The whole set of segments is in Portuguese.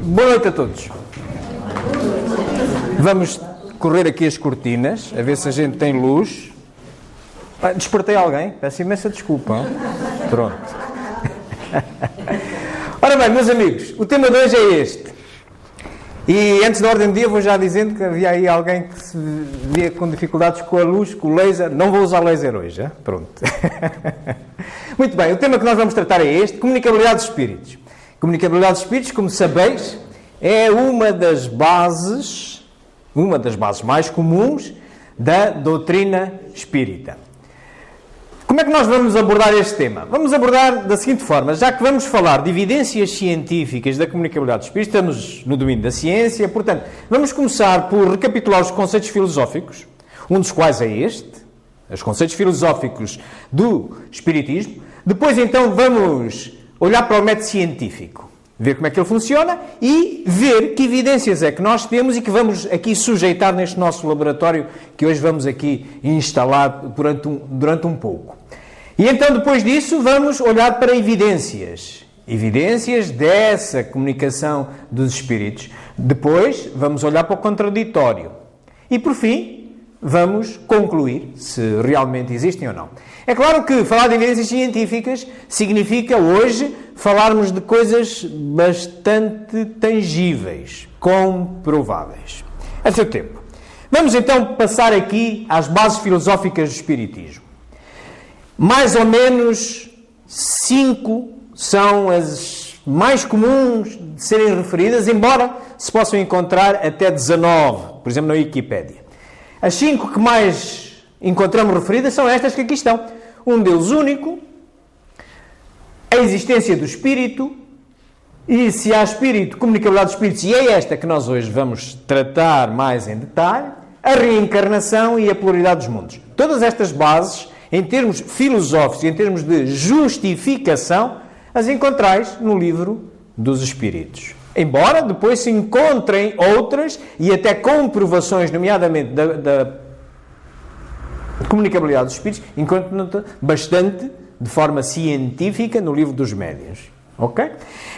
Boa noite a todos. Vamos correr aqui as cortinas, a ver se a gente tem luz. Despertei alguém? Peço imensa desculpa. Hein? Pronto. Ora bem, meus amigos, o tema de hoje é este. E antes da ordem do dia vou já dizendo que havia aí alguém que se via com dificuldades com a luz, com o laser. Não vou usar laser hoje, hein? Pronto. Muito bem, o tema que nós vamos tratar é este, comunicabilidade dos espíritos. Comunicabilidade dos espíritos, como sabeis, é uma das bases mais comuns da doutrina espírita. Como é que nós vamos abordar este tema? Vamos abordar da seguinte forma, já que vamos falar de evidências científicas da comunicabilidade dos espíritos, estamos no domínio da ciência, portanto, vamos começar por recapitular os conceitos filosóficos, um dos quais é este, os conceitos filosóficos do espiritismo. Depois, então, vamos olhar para o método científico, ver como é que ele funciona e ver que evidências é que nós temos e que vamos aqui sujeitar neste nosso laboratório que hoje vamos aqui instalar durante um pouco. E então, depois disso, vamos olhar para evidências dessa comunicação dos espíritos. Depois, vamos olhar para o contraditório. E, por fim, vamos concluir se realmente existem ou não. É claro que falar de evidências científicas significa hoje falarmos de coisas bastante tangíveis, comprováveis. É seu tempo. Vamos então passar aqui às bases filosóficas do espiritismo. Mais ou menos 5 são as mais comuns de serem referidas, embora se possam encontrar até 19, por exemplo, na Wikipédia. As 5 que mais encontramos referidas são estas que aqui estão. Um Deus único, a existência do Espírito, e se há Espírito, comunicabilidade dos Espíritos, e é esta que nós hoje vamos tratar mais em detalhe, a reencarnação e a pluralidade dos mundos. Todas estas bases, em termos filosóficos, em termos de justificação, as encontrais no livro dos Espíritos. Embora depois se encontrem outras e até comprovações, nomeadamente da comunicabilidade dos espíritos, encontram bastante de forma científica no livro dos médiuns. Ok?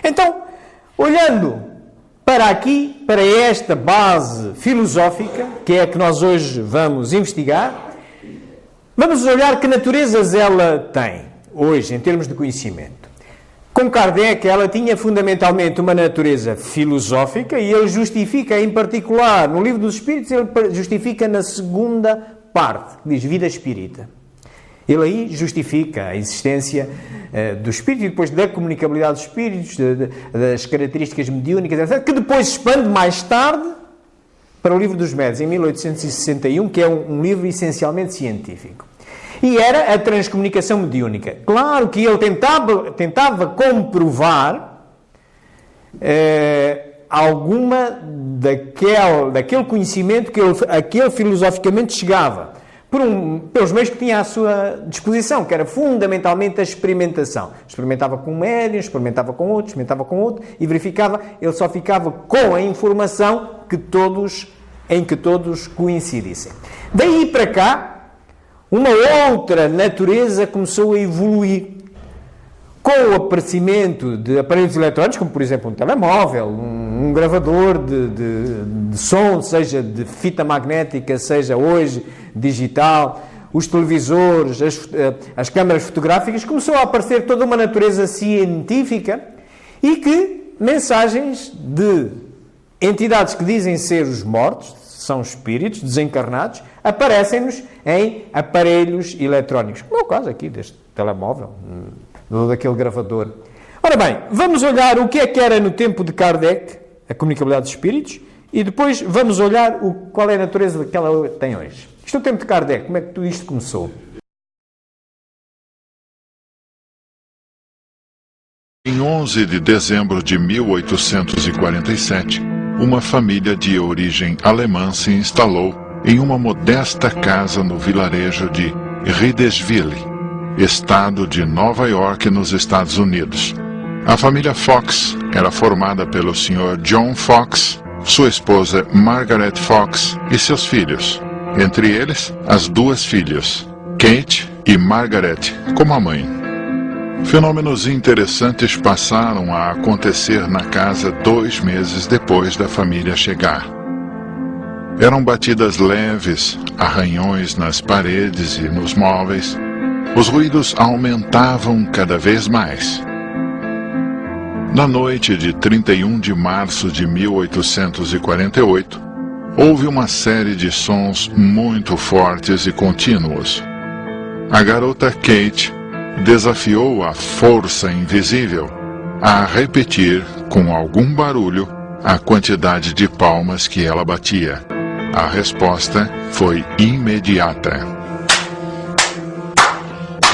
Então, olhando para aqui, para esta base filosófica, que é a que nós hoje vamos investigar, vamos olhar que naturezas ela tem, hoje, em termos de conhecimento. Com Kardec, ela tinha fundamentalmente uma natureza filosófica e ele justifica, em particular, no livro dos Espíritos, ele justifica na segunda parte, que diz vida espírita. Ele aí justifica a existência do espírito e depois da comunicabilidade dos espíritos, das características mediúnicas, etc., que depois expande mais tarde para o livro dos médiuns, em 1861, que é um livro essencialmente científico. E era a transcomunicação mediúnica. Claro que ele tentava comprovar alguma daquele conhecimento que ele filosoficamente chegava, pelos meios que tinha à sua disposição, que era fundamentalmente a experimentação. Experimentava com um médium, experimentava com outro, e verificava, ele só ficava com a informação em que todos coincidissem. Daí para cá, uma outra natureza começou a evoluir. Com o aparecimento de aparelhos eletrónicos, como por exemplo um telemóvel, um gravador de som, seja de fita magnética, seja hoje digital, os televisores, as câmaras fotográficas, começou a aparecer toda uma natureza científica e que mensagens de entidades que dizem ser os mortos, são espíritos desencarnados, aparecem-nos em aparelhos eletrónicos, como é o caso aqui deste telemóvel, daquele gravador. Ora bem, vamos olhar o que era no tempo de Kardec, a comunicabilidade dos espíritos, e depois vamos olhar qual é a natureza que ela tem hoje. Isto é o tempo de Kardec, como é que tudo isto começou? Em 11 de dezembro de 1847, uma família de origem alemã se instalou em uma modesta casa no vilarejo de Riedesville, estado de Nova York, nos Estados Unidos. A família Fox era formada pelo Sr. John Fox, sua esposa Margaret Fox e seus filhos, entre eles as 2 filhas, Kate e Margaret, como a mãe. Fenômenos interessantes passaram a acontecer na casa 2 meses depois da família chegar. Eram batidas leves, arranhões nas paredes e nos móveis. Os ruídos aumentavam cada vez mais. Na noite de 31 de março de 1848, houve uma série de sons muito fortes e contínuos. A garota Kate desafiou a força invisível a repetir, com algum barulho, a quantidade de palmas que ela batia. A resposta foi imediata.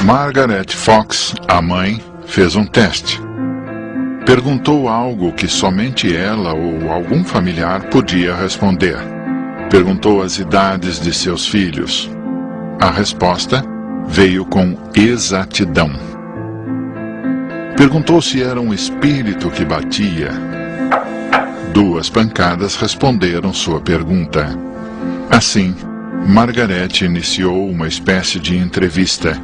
Margaret Fox, a mãe, fez um teste. Perguntou algo que somente ela ou algum familiar podia responder. Perguntou as idades de seus filhos. A resposta veio com exatidão. Perguntou se era um espírito que batia. 2 pancadas responderam sua pergunta. Assim, Margaret iniciou uma espécie de entrevista,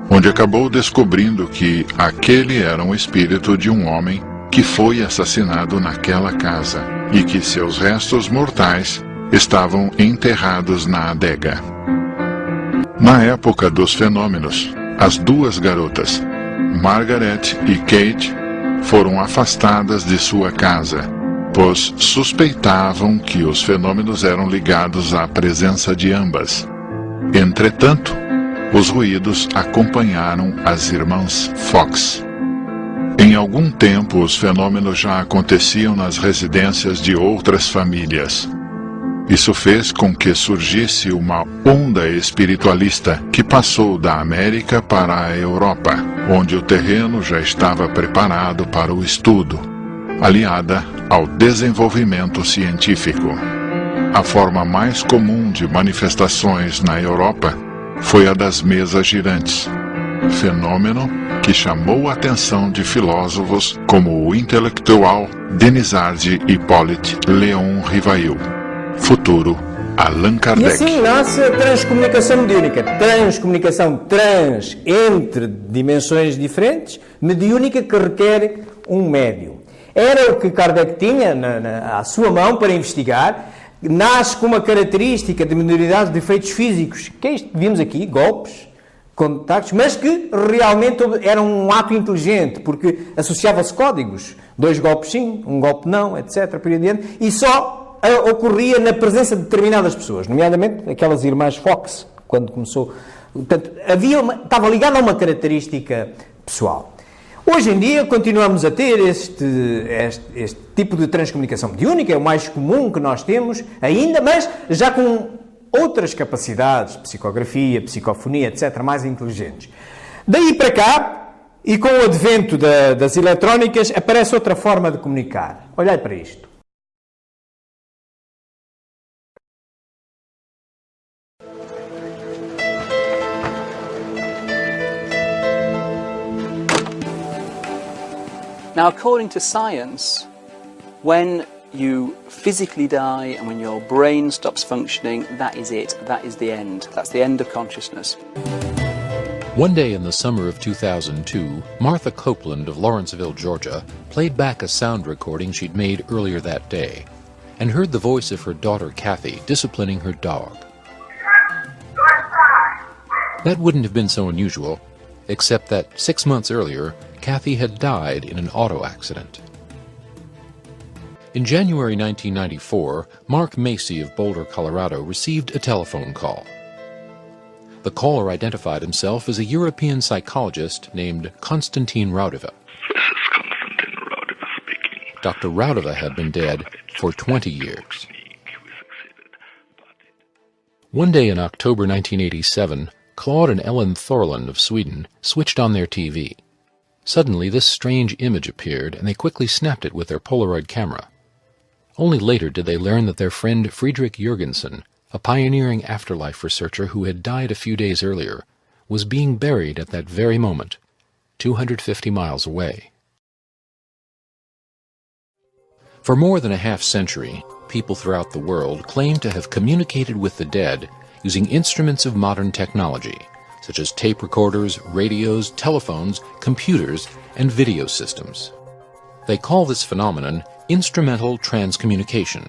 onde acabou descobrindo que aquele era um espírito de um homem que foi assassinado naquela casa e que seus restos mortais estavam enterrados na adega. Na época dos fenômenos, as 2 garotas, Margaret e Kate, foram afastadas de sua casa, pois suspeitavam que os fenômenos eram ligados à presença de ambas. Entretanto, os ruídos acompanharam as irmãs Fox. Em algum tempo, os fenômenos já aconteciam nas residências de outras famílias. Isso fez com que surgisse uma onda espiritualista que passou da América para a Europa, onde o terreno já estava preparado para o estudo, aliada ao desenvolvimento científico. A forma mais comum de manifestações na Europa foi a das mesas girantes, fenômeno que chamou a atenção de filósofos como o intelectual Denisard Hippolyte Léon Rivail, futuro Allan E Kardec. assim nasce a transcomunicação mediúnica. Transcomunicação entre dimensões diferentes, mediúnica que requer um médium. Era o que Kardec tinha à sua mão para investigar. Nasce com uma característica de minoridade de efeitos físicos, que é isto que vimos aqui, golpes, contactos, mas que realmente era um ato inteligente, porque associava-se códigos. 2 golpes sim, 1 golpe não, etc. Por aí adiante, e só ocorria na presença de determinadas pessoas, nomeadamente aquelas irmãs Fox, quando começou. Portanto, estava ligado a uma característica pessoal. Hoje em dia continuamos a ter este tipo de transcomunicação mediúnica, é o mais comum que nós temos ainda, mas já com outras capacidades, psicografia, psicofonia, etc., mais inteligentes. Daí para cá, e com o advento das eletrónicas, aparece outra forma de comunicar. Olhai para isto. Now, according to science, when you physically die and when your brain stops functioning, that is it. That is the end. That's the end of consciousness. One day in the summer of 2002, Martha Copeland of Lawrenceville, Georgia, played back a sound recording she'd made earlier that day and heard the voice of her daughter Kathy disciplining her dog. That wouldn't have been so unusual, except that 6 months earlier, Kathy had died in an auto accident. In January 1994, Mark Macy of Boulder, Colorado, received a telephone call. The caller identified himself as a European psychologist named Konstantin Raudova. This is Konstantin Raudova speaking. Dr. Raudova had been dead for 20 years. One day in October 1987, Claude and Ellen Thorlund of Sweden switched on their TV. Suddenly, this strange image appeared, and they quickly snapped it with their Polaroid camera. Only later did they learn that their friend Friedrich Jürgensen, a pioneering afterlife researcher who had died a few days earlier, was being buried at that very moment, 250 miles away. For more than a half-century, people throughout the world claimed to have communicated with the dead using instruments of modern technology, such as tape recorders, radios, telephones, computers, and video systems. They call this phenomenon instrumental transcommunication,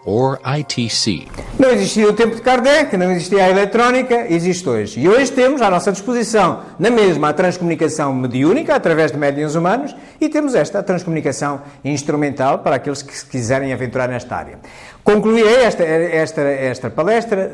or ITC. Não existia o tempo de Kardec, não existia a eletrónica, existe hoje. E hoje temos à nossa disposição, na mesma, a transcomunicação mediúnica, através de médiuns humanos, e temos esta, a transcomunicação instrumental, para aqueles que se quiserem aventurar nesta área. Concluirei esta palestra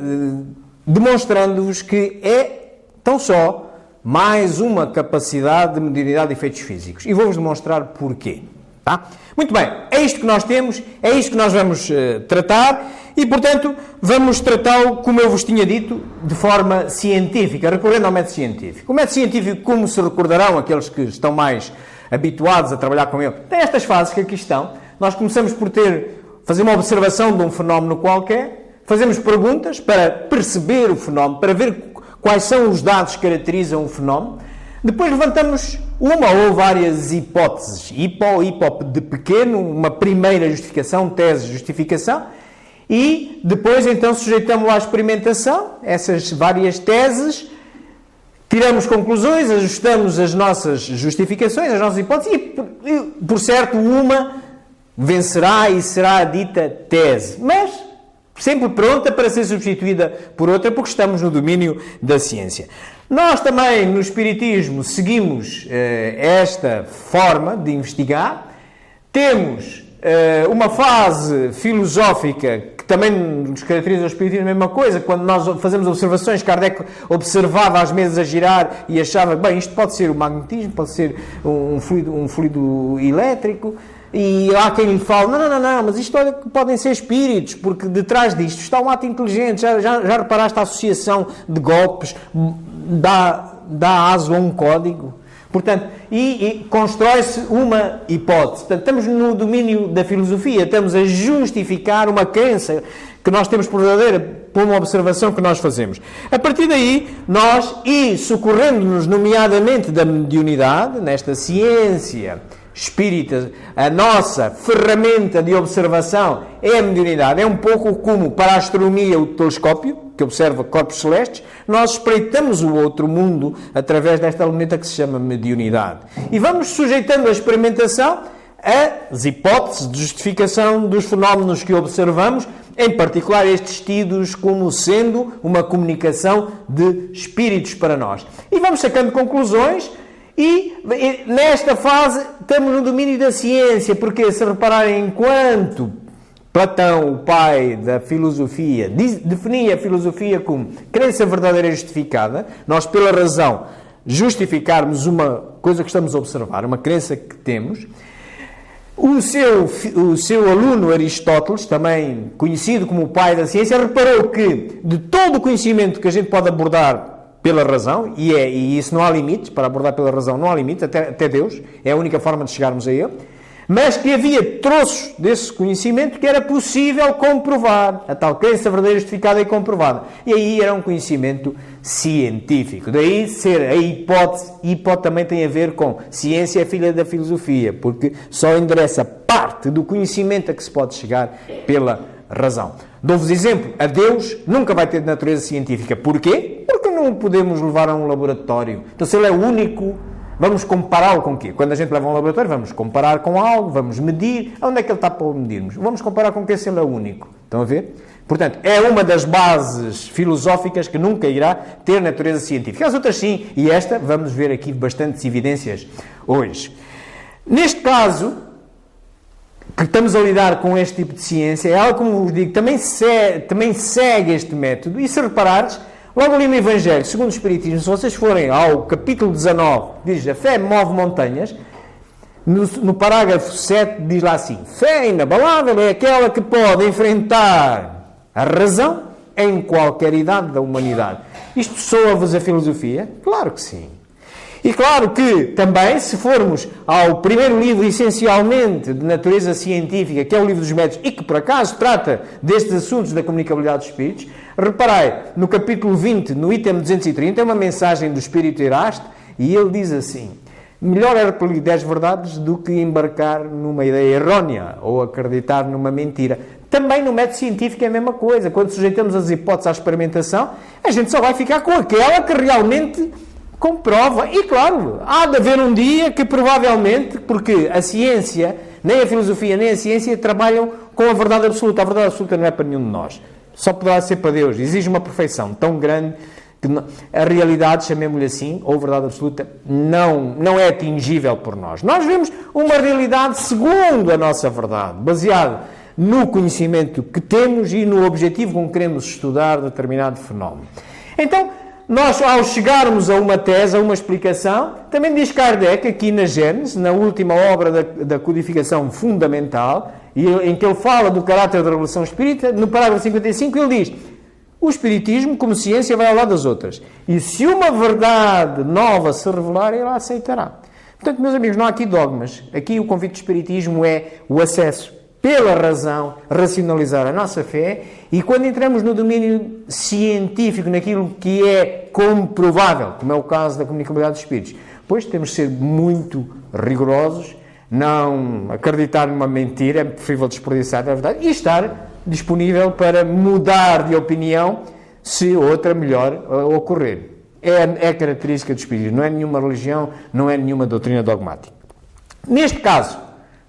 demonstrando-vos que é tão só mais uma capacidade de mediunidade de efeitos físicos. E vou-vos demonstrar porquê. Tá? Muito bem, é isto que nós temos, é isto que nós vamos tratar e, portanto, vamos tratá-lo, como eu vos tinha dito, de forma científica, recorrendo ao método científico. O método científico, como se recordarão aqueles que estão mais habituados a trabalhar com ele, tem estas fases que aqui estão. Nós começamos por fazer uma observação de um fenómeno qualquer, fazemos perguntas para perceber o fenómeno, para ver quais são os dados que caracterizam o fenómeno. Depois levantamos uma ou várias hipóteses, hipótese de pequeno, uma primeira justificação, tese, justificação, e depois então sujeitamos-la à experimentação, essas várias teses, tiramos conclusões, ajustamos as nossas justificações, as nossas hipóteses, e por certo uma vencerá e será dita tese, mas sempre pronta para ser substituída por outra, porque estamos no domínio da ciência. Nós também, no Espiritismo, seguimos esta forma de investigar. Temos uma fase filosófica que também nos caracteriza o Espiritismo, a mesma coisa. Quando nós fazemos observações, Kardec observava as mesas a girar e achava, bem, isto pode ser o magnetismo, pode ser um fluido elétrico. E há quem lhe fale, não, mas isto olha que podem ser espíritos, porque detrás disto está um ato inteligente, já reparaste a associação de golpes, dá aso a um código, portanto, e constrói-se uma hipótese. Portanto, estamos no domínio da filosofia, estamos a justificar uma crença que nós temos por verdadeira, por uma observação que nós fazemos. A partir daí, nós, e socorrendo-nos nomeadamente da mediunidade, nesta ciência espírita, a nossa ferramenta de observação é a mediunidade. É um pouco como para a astronomia o telescópio, que observa corpos celestes. Nós espreitamos o outro mundo através desta elementa que se chama mediunidade. E vamos sujeitando a experimentação às hipóteses de justificação dos fenómenos que observamos, em particular estes tidos como sendo uma comunicação de espíritos para nós. E vamos sacando conclusões. E nesta fase estamos no domínio da ciência, porque se repararem, enquanto Platão, o pai da filosofia, definia a filosofia como crença verdadeira justificada, nós pela razão justificarmos uma coisa que estamos a observar, uma crença que temos, o seu aluno Aristóteles, também conhecido como o pai da ciência, reparou que de todo o conhecimento que a gente pode abordar pela razão, e isso não há limites, para abordar pela razão não há limites, até Deus, é a única forma de chegarmos a ele, mas que havia troços desse conhecimento que era possível comprovar, a tal crença verdadeira justificada e comprovada. E aí era um conhecimento científico. Daí ser a hipótese também tem a ver com ciência é filha da filosofia, porque só endereça parte do conhecimento a que se pode chegar pela razão. Dou-vos exemplo, a Deus nunca vai ter de natureza científica. Porquê? Porque não o podemos levar a um laboratório. Então, se ele é único, vamos compará-lo com o quê? Quando a gente leva a um laboratório, vamos comparar com algo, vamos medir. Onde é que ele está para medirmos? Vamos comparar com o que se ele é único. Estão a ver? Portanto, é uma das bases filosóficas que nunca irá ter natureza científica. As outras sim, e esta vamos ver aqui bastantes evidências hoje. Neste caso, que estamos a lidar com este tipo de ciência, é algo, como vos digo, também segue este método. E se reparares, logo ali no Evangelho, segundo o Espiritismo, se vocês forem ao capítulo 19, diz, a fé move montanhas, no parágrafo 7 diz lá assim, fé inabalável é aquela que pode enfrentar a razão em qualquer idade da humanidade. Isto soa-vos a filosofia? Claro que sim. E claro que também, se formos ao primeiro livro essencialmente de natureza científica, que é o Livro dos Métodos, e que por acaso trata destes assuntos da comunicabilidade dos espíritos, reparei, no capítulo 20, no item 230, é uma mensagem do Espírito Erasto, e ele diz assim, melhor é repelir 10 verdades do que embarcar numa ideia errónea, ou acreditar numa mentira. Também no método científico é a mesma coisa. Quando sujeitamos as hipóteses à experimentação, a gente só vai ficar com aquela que realmente comprova. E claro, há de haver um dia que provavelmente, porque a ciência, nem a filosofia nem a ciência trabalham com a verdade absoluta. A verdade absoluta não é para nenhum de nós. Só poderá ser para Deus. Exige uma perfeição tão grande que a realidade, chamemos-lhe assim, ou verdade absoluta, não é atingível por nós. Nós vemos uma realidade segundo a nossa verdade, baseada no conhecimento que temos e no objetivo com que queremos estudar determinado fenómeno. Então, nós, ao chegarmos a uma tese, a uma explicação, também diz Kardec, aqui na Gênesis, na última obra da codificação fundamental, em que ele fala do caráter da revelação espírita, no parágrafo 55, ele diz: o espiritismo, como ciência, vai ao lado das outras. E se uma verdade nova se revelar, ele a aceitará. Portanto, meus amigos, não há aqui dogmas. Aqui o convite do espiritismo é o acesso pela razão, racionalizar a nossa fé, e quando entramos no domínio científico, naquilo que é comprovável, como é o caso da comunicabilidade dos espíritos, pois temos de ser muito rigorosos, não acreditar numa mentira, é preferível desperdiçar a verdade, e estar disponível para mudar de opinião se outra melhor ocorrer. É característica do espiritismo, não é nenhuma religião, não é nenhuma doutrina dogmática. Neste caso,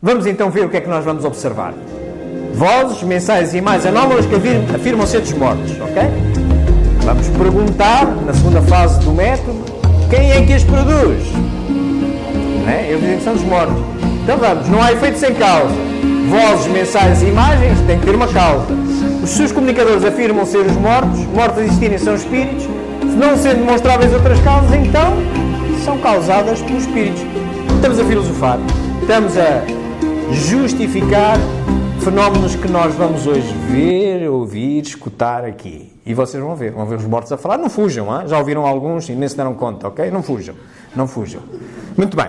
vamos então ver o que é que nós vamos observar. Vozes, mensagens e imagens anómalas que afirmam ser dos mortos, ok? Vamos perguntar, na segunda fase do método, quem é que as produz? Não é? Eles dizem que são dos mortos. Então vamos, não há efeito sem causa. Vozes, mensagens e imagens têm que ter uma causa. Os seus comunicadores afirmam ser os mortos a existirem são espíritos. Se não sendo demonstráveis outras causas, então são causadas pelos espíritos. Estamos a filosofar, estamos a justificar fenómenos que nós vamos hoje ver, ouvir, escutar aqui. E vocês vão ver os mortos a falar. Não fujam, hein? Já ouviram alguns e nem se deram conta, ok? Não fujam. Muito bem.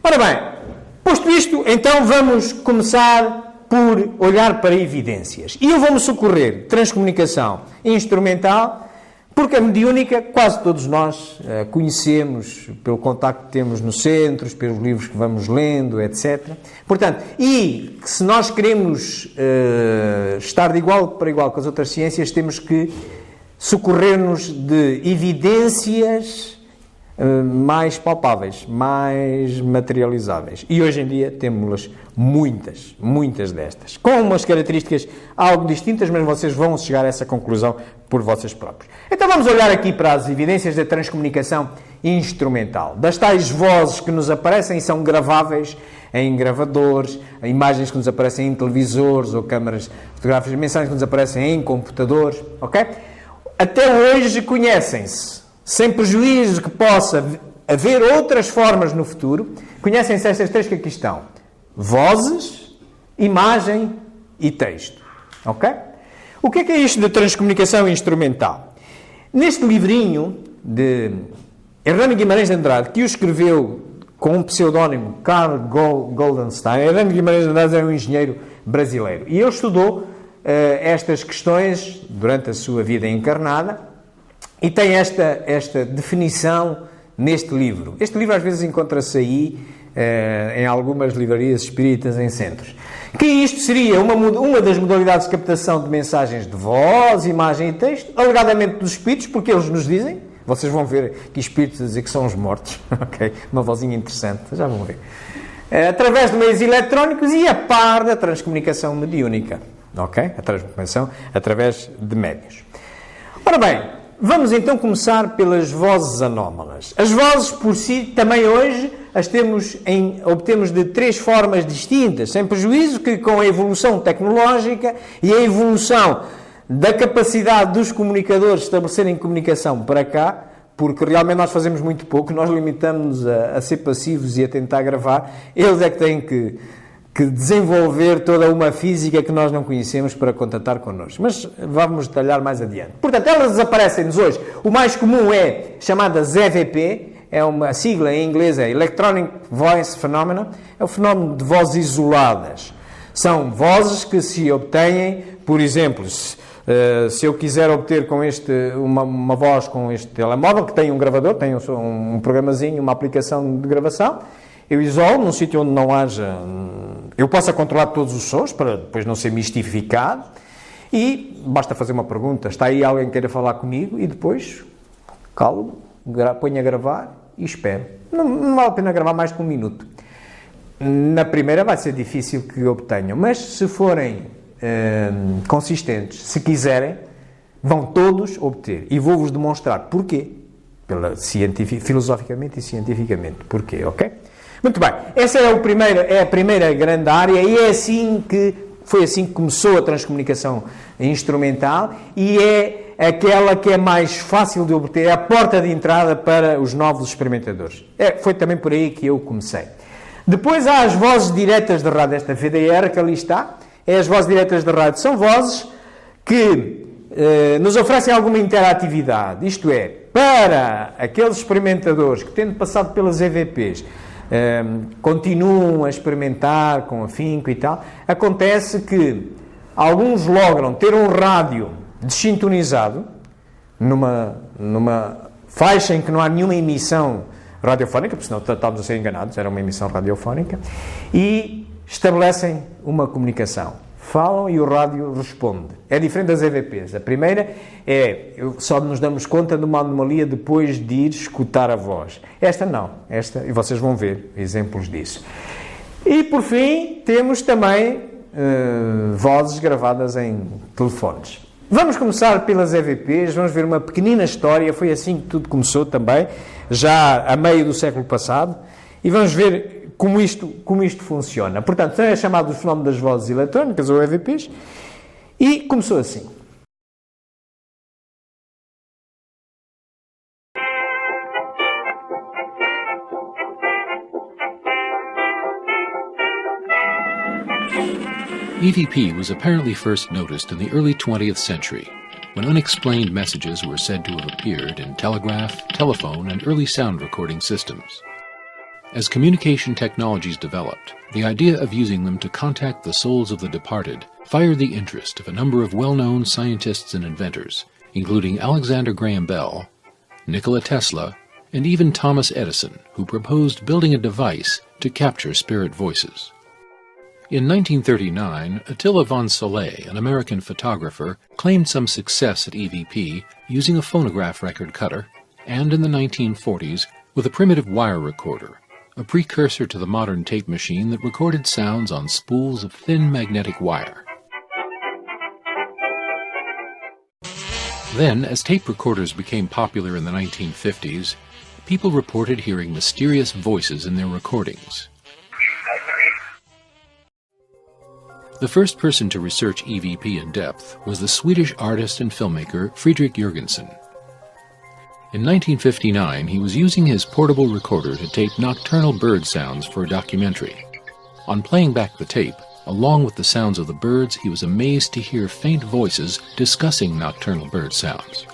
Ora bem, posto isto, então vamos começar por olhar para evidências. E eu vou-me socorrer transcomunicação instrumental, porque a mediúnica, quase todos nós conhecemos, pelo contacto que temos nos centros, pelos livros que vamos lendo, etc. Portanto, e se nós queremos estar de igual para igual com as outras ciências, temos que socorrer-nos de evidências mais palpáveis, mais materializáveis. E hoje em dia temos-las muitas destas, com umas características algo distintas, mas vocês vão chegar a essa conclusão por vocês próprios. Então vamos olhar aqui para as evidências da transcomunicação instrumental, das tais vozes que nos aparecem e são graváveis em gravadores, imagens que nos aparecem em televisores ou câmaras fotográficas, mensagens que nos aparecem em computadores, ok? Até hoje conhecem-se, sem prejuízo de que possa haver outras formas no futuro, conhecem-se estas três que aqui estão: vozes, imagem e texto. Ok? O que é isto de transcomunicação instrumental? Neste livrinho de Hernando Guimarães de Andrade, que o escreveu com um pseudónimo, Carl Goldenstein. Hernando Guimarães de Andrade é um engenheiro brasileiro e ele estudou estas questões durante a sua vida encarnada. E tem esta definição neste livro. Este livro às vezes encontra-se aí em algumas livrarias espíritas em centros. Que isto seria uma das modalidades de captação de mensagens de voz, imagem e texto, alegadamente dos espíritos, porque eles nos dizem, vocês vão ver que espíritos a dizer que são os mortos, ok? Uma vozinha interessante, já vão ver. Através de meios eletrónicos e a par da transcomunicação mediúnica, ok? A transcomunicação através de médios. Ora bem, vamos então começar pelas vozes anómalas. As vozes por si, também hoje, obtemos de três formas distintas, sem prejuízo que com a evolução tecnológica e a evolução da capacidade dos comunicadores estabelecerem comunicação para cá, porque realmente nós fazemos muito pouco, nós limitamos-nos a ser passivos e a tentar gravar, eles é que têm que desenvolver toda uma física que nós não conhecemos para contatar connosco. Mas vamos detalhar mais adiante. Portanto, elas desaparecem-nos hoje. O mais comum é chamada EVP, é uma sigla em inglês, é Electronic Voice Phenomenon, é o fenómeno de vozes isoladas. São vozes que se obtêm, por exemplo, se eu quiser obter com uma voz com este telemóvel, que tem um gravador, tem um programazinho, uma aplicação de gravação, Eu isolo num sítio onde não haja... Eu possa controlar todos os sons para depois não ser mistificado e basta fazer uma pergunta. Está aí alguém que queira falar comigo? E depois calo, ponho a gravar e espero. Não vale a pena gravar mais de 1 minuto. Na primeira vai ser difícil que obtenham, mas se forem consistentes, se quiserem, vão todos obter. E vou-vos demonstrar porquê. Filosoficamente e cientificamente. Porquê, ok? Muito bem. Essa é a primeira grande área e foi assim que começou a transcomunicação instrumental e é aquela que é mais fácil de obter, é a porta de entrada para os novos experimentadores. Foi também por aí que eu comecei. Depois há as vozes diretas de rádio, esta VDR que ali está, as vozes diretas de rádio, são vozes que nos oferecem alguma interatividade, isto é, para aqueles experimentadores que, tendo passado pelas EVPs, continuam a experimentar com afinco e tal, acontece que alguns logram ter um rádio desintonizado numa faixa em que não há nenhuma emissão radiofónica, porque senão estávamos a ser enganados, era uma emissão radiofónica, e estabelecem uma comunicação. Falam e o rádio responde. É diferente das EVPs. A primeira só nos damos conta de uma anomalia depois de ir escutar a voz. Esta não. E vocês vão ver exemplos disso. E, por fim, temos também vozes gravadas em telefones. Vamos começar pelas EVPs, vamos ver uma pequenina história. Foi assim que tudo começou também, já a meio do século passado. E vamos ver como isto funciona. Portanto, é chamado o fenómeno das vozes eletrónicas, ou EVPs, e começou assim. EVP was apparently first noticed in the early 20th century, when unexplained messages were said to have appeared in telegraph, telephone, and early sound recording systems. As communication technologies developed, the idea of using them to contact the souls of the departed fired the interest of a number of well-known scientists and inventors, including Alexander Graham Bell, Nikola Tesla, and even Thomas Edison, who proposed building a device to capture spirit voices. In 1939, Attila von Soleil, an American photographer, claimed some success at EVP using a phonograph record cutter, and in the 1940s with a primitive wire recorder, a precursor to the modern tape machine that recorded sounds on spools of thin magnetic wire. Then, as tape recorders became popular in the 1950s, people reported hearing mysterious voices in their recordings. The first person to research EVP in depth was the Swedish artist and filmmaker Fredrik Jürgensen. In 1959, he was using his portable recorder to tape nocturnal bird sounds for a documentary. On playing back the tape, along with the sounds of the birds, he was amazed to hear faint voices discussing nocturnal bird sounds.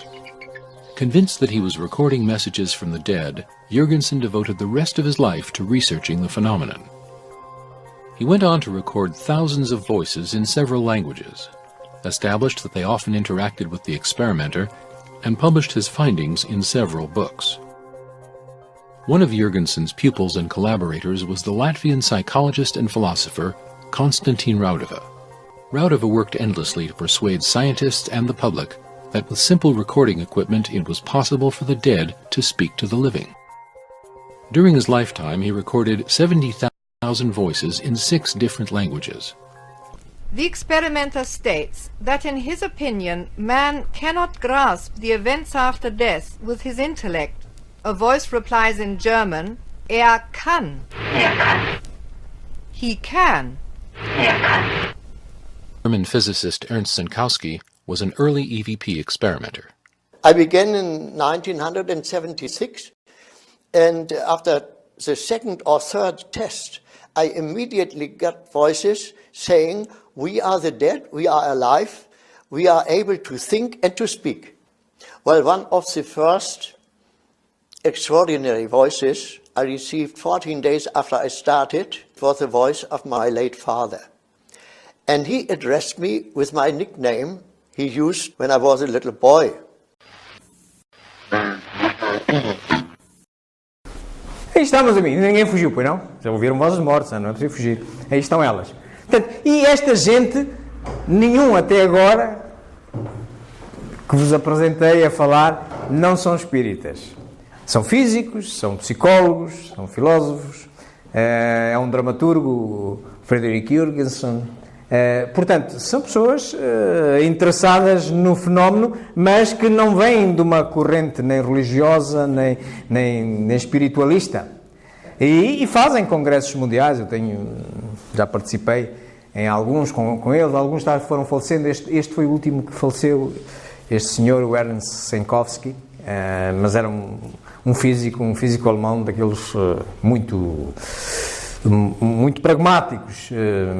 Convinced that he was recording messages from the dead, Jürgensen devoted the rest of his life to researching the phenomenon. He went on to record thousands of voices in several languages, established that they often interacted with the experimenter, and published his findings in several books. One of Jürgensen's pupils and collaborators was the Latvian psychologist and philosopher Konstantin Raudava. Raudava worked endlessly to persuade scientists and the public that with simple recording equipment it was possible for the dead to speak to the living. During his lifetime, he recorded 70,000 voices in 6 different languages. The experimenter states that in his opinion man cannot grasp the events after death with his intellect. A voice replies in German, kann. He can. German physicist Ernst Zinkowski was an early EVP experimenter. I began in 1976, and after the second or third test, I immediately got voices saying, "We are the dead, we are alive, we are able to think and to speak." Well, one of the first extraordinary voices I received 14 days after I started was the voice of my late father. And he addressed me with my nickname he used when I was a little boy. Aí está, meus amigos, ninguém fugiu, pois não? Já ouviram vozes mortas, não é preciso fugir. Aí estão elas. Portanto, e esta gente, nenhum até agora, que vos apresentei a falar, não são espíritas. São físicos, são psicólogos, são filósofos, é um dramaturgo, Frederick Jürgensen. Portanto, são pessoas interessadas no fenómeno, mas que não vêm de uma corrente nem religiosa, nem espiritualista. E fazem congressos mundiais, já participei em alguns com eles, alguns foram falecendo, este foi o último que faleceu, este senhor, o Ernst Senkowski, mas era um físico alemão daqueles muito pragmáticos,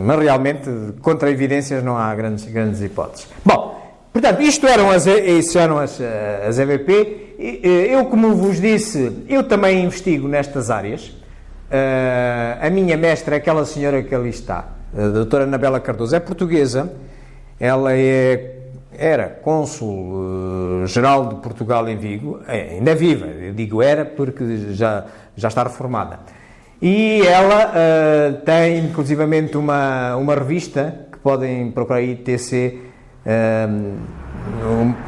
mas realmente contra evidências não há grandes hipóteses. Bom, portanto, isto eram as EVP. Eu, como vos disse, eu também investigo nestas áreas. A minha mestra é aquela senhora que ali está, a doutora Anabela Cardoso, é portuguesa, ela era cônsul-geral de Portugal em Vigo, ainda é viva, eu digo era porque já está reformada. E ela tem, inclusivamente, uma revista que podem procurar aí, ITC,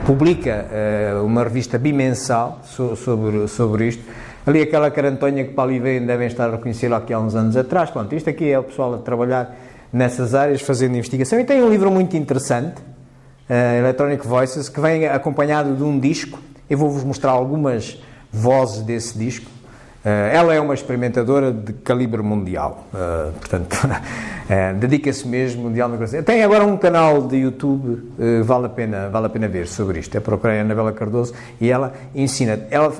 publica uma revista bimensal sobre isto. Ali aquela carantonha que para ali veio, devem estar a reconhecê-la aqui há uns anos atrás. Pronto, isto aqui é o pessoal a trabalhar nessas áreas, fazendo investigação. E tem um livro muito interessante, Electronic Voices, que vem acompanhado de um disco. Eu vou-vos mostrar algumas vozes desse disco. Ela é uma experimentadora de calibre mundial, portanto, dedica-se mesmo mundialmente. Tem agora um canal de YouTube, vale a pena ver sobre isto. É procurar a Anabela Cardoso e ela ensina. Ela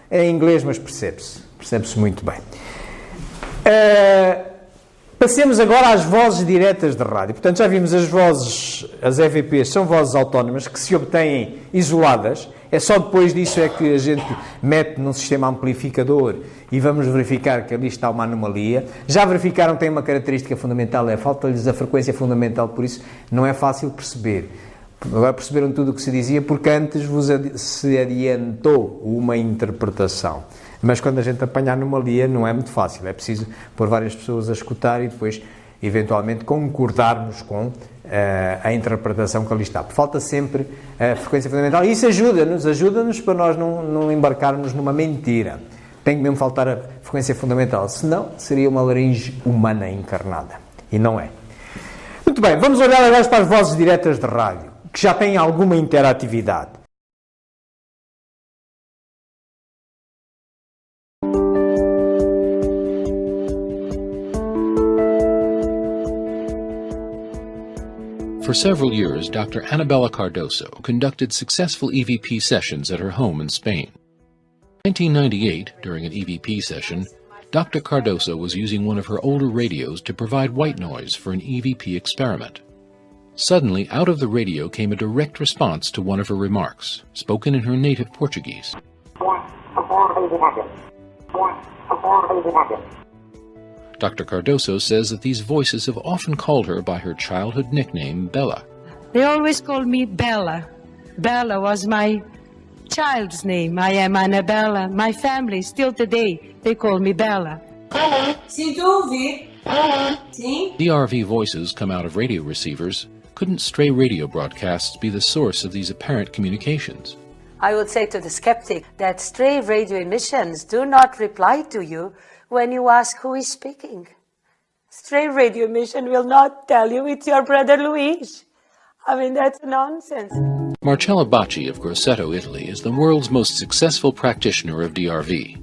é em inglês, mas percebe-se muito bem. Passemos agora às vozes diretas de rádio. Portanto, já vimos as vozes, as EVPs, são vozes autónomas que se obtêm isoladas. É só depois disso é que a gente mete num sistema amplificador e vamos verificar que ali está uma anomalia. Já verificaram que tem uma característica fundamental, falta-lhes a frequência fundamental, por isso não é fácil perceber. Agora perceberam tudo o que se dizia, porque antes se adiantou uma interpretação. Mas quando a gente apanha a anomalia não é muito fácil, é preciso pôr várias pessoas a escutar e depois, eventualmente, concordarmos com a interpretação que ali está. Falta sempre a frequência fundamental e isso ajuda-nos para nós não embarcarmos numa mentira. Tem que mesmo faltar a frequência fundamental, senão seria uma laringe humana encarnada. E não é. Muito bem, vamos olhar agora para as vozes diretas de rádio, que já têm alguma interatividade. For several years, Dr. Anabela Cardoso conducted successful EVP sessions at her home in Spain. In 1998, during an EVP session, Dr. Cardoso was using one of her older radios to provide white noise for an EVP experiment. Suddenly, out of the radio came a direct response to one of her remarks, spoken in her native Portuguese. Dr. Cardoso says that these voices have often called her by her childhood nickname, Bella. They always call me Bella. Bella was my child's name. I am Annabella. My family, still today, they call me Bella. DRV voices come out of radio receivers. Couldn't stray radio broadcasts be the source of these apparent communications? I would say to the skeptic that stray radio emissions do not reply to you when you ask who is speaking. Stray radio emission will not tell you it's your brother Luis. I mean, that's nonsense. Marcella Bacci of Grosseto, Italy, is the world's most successful practitioner of DRV.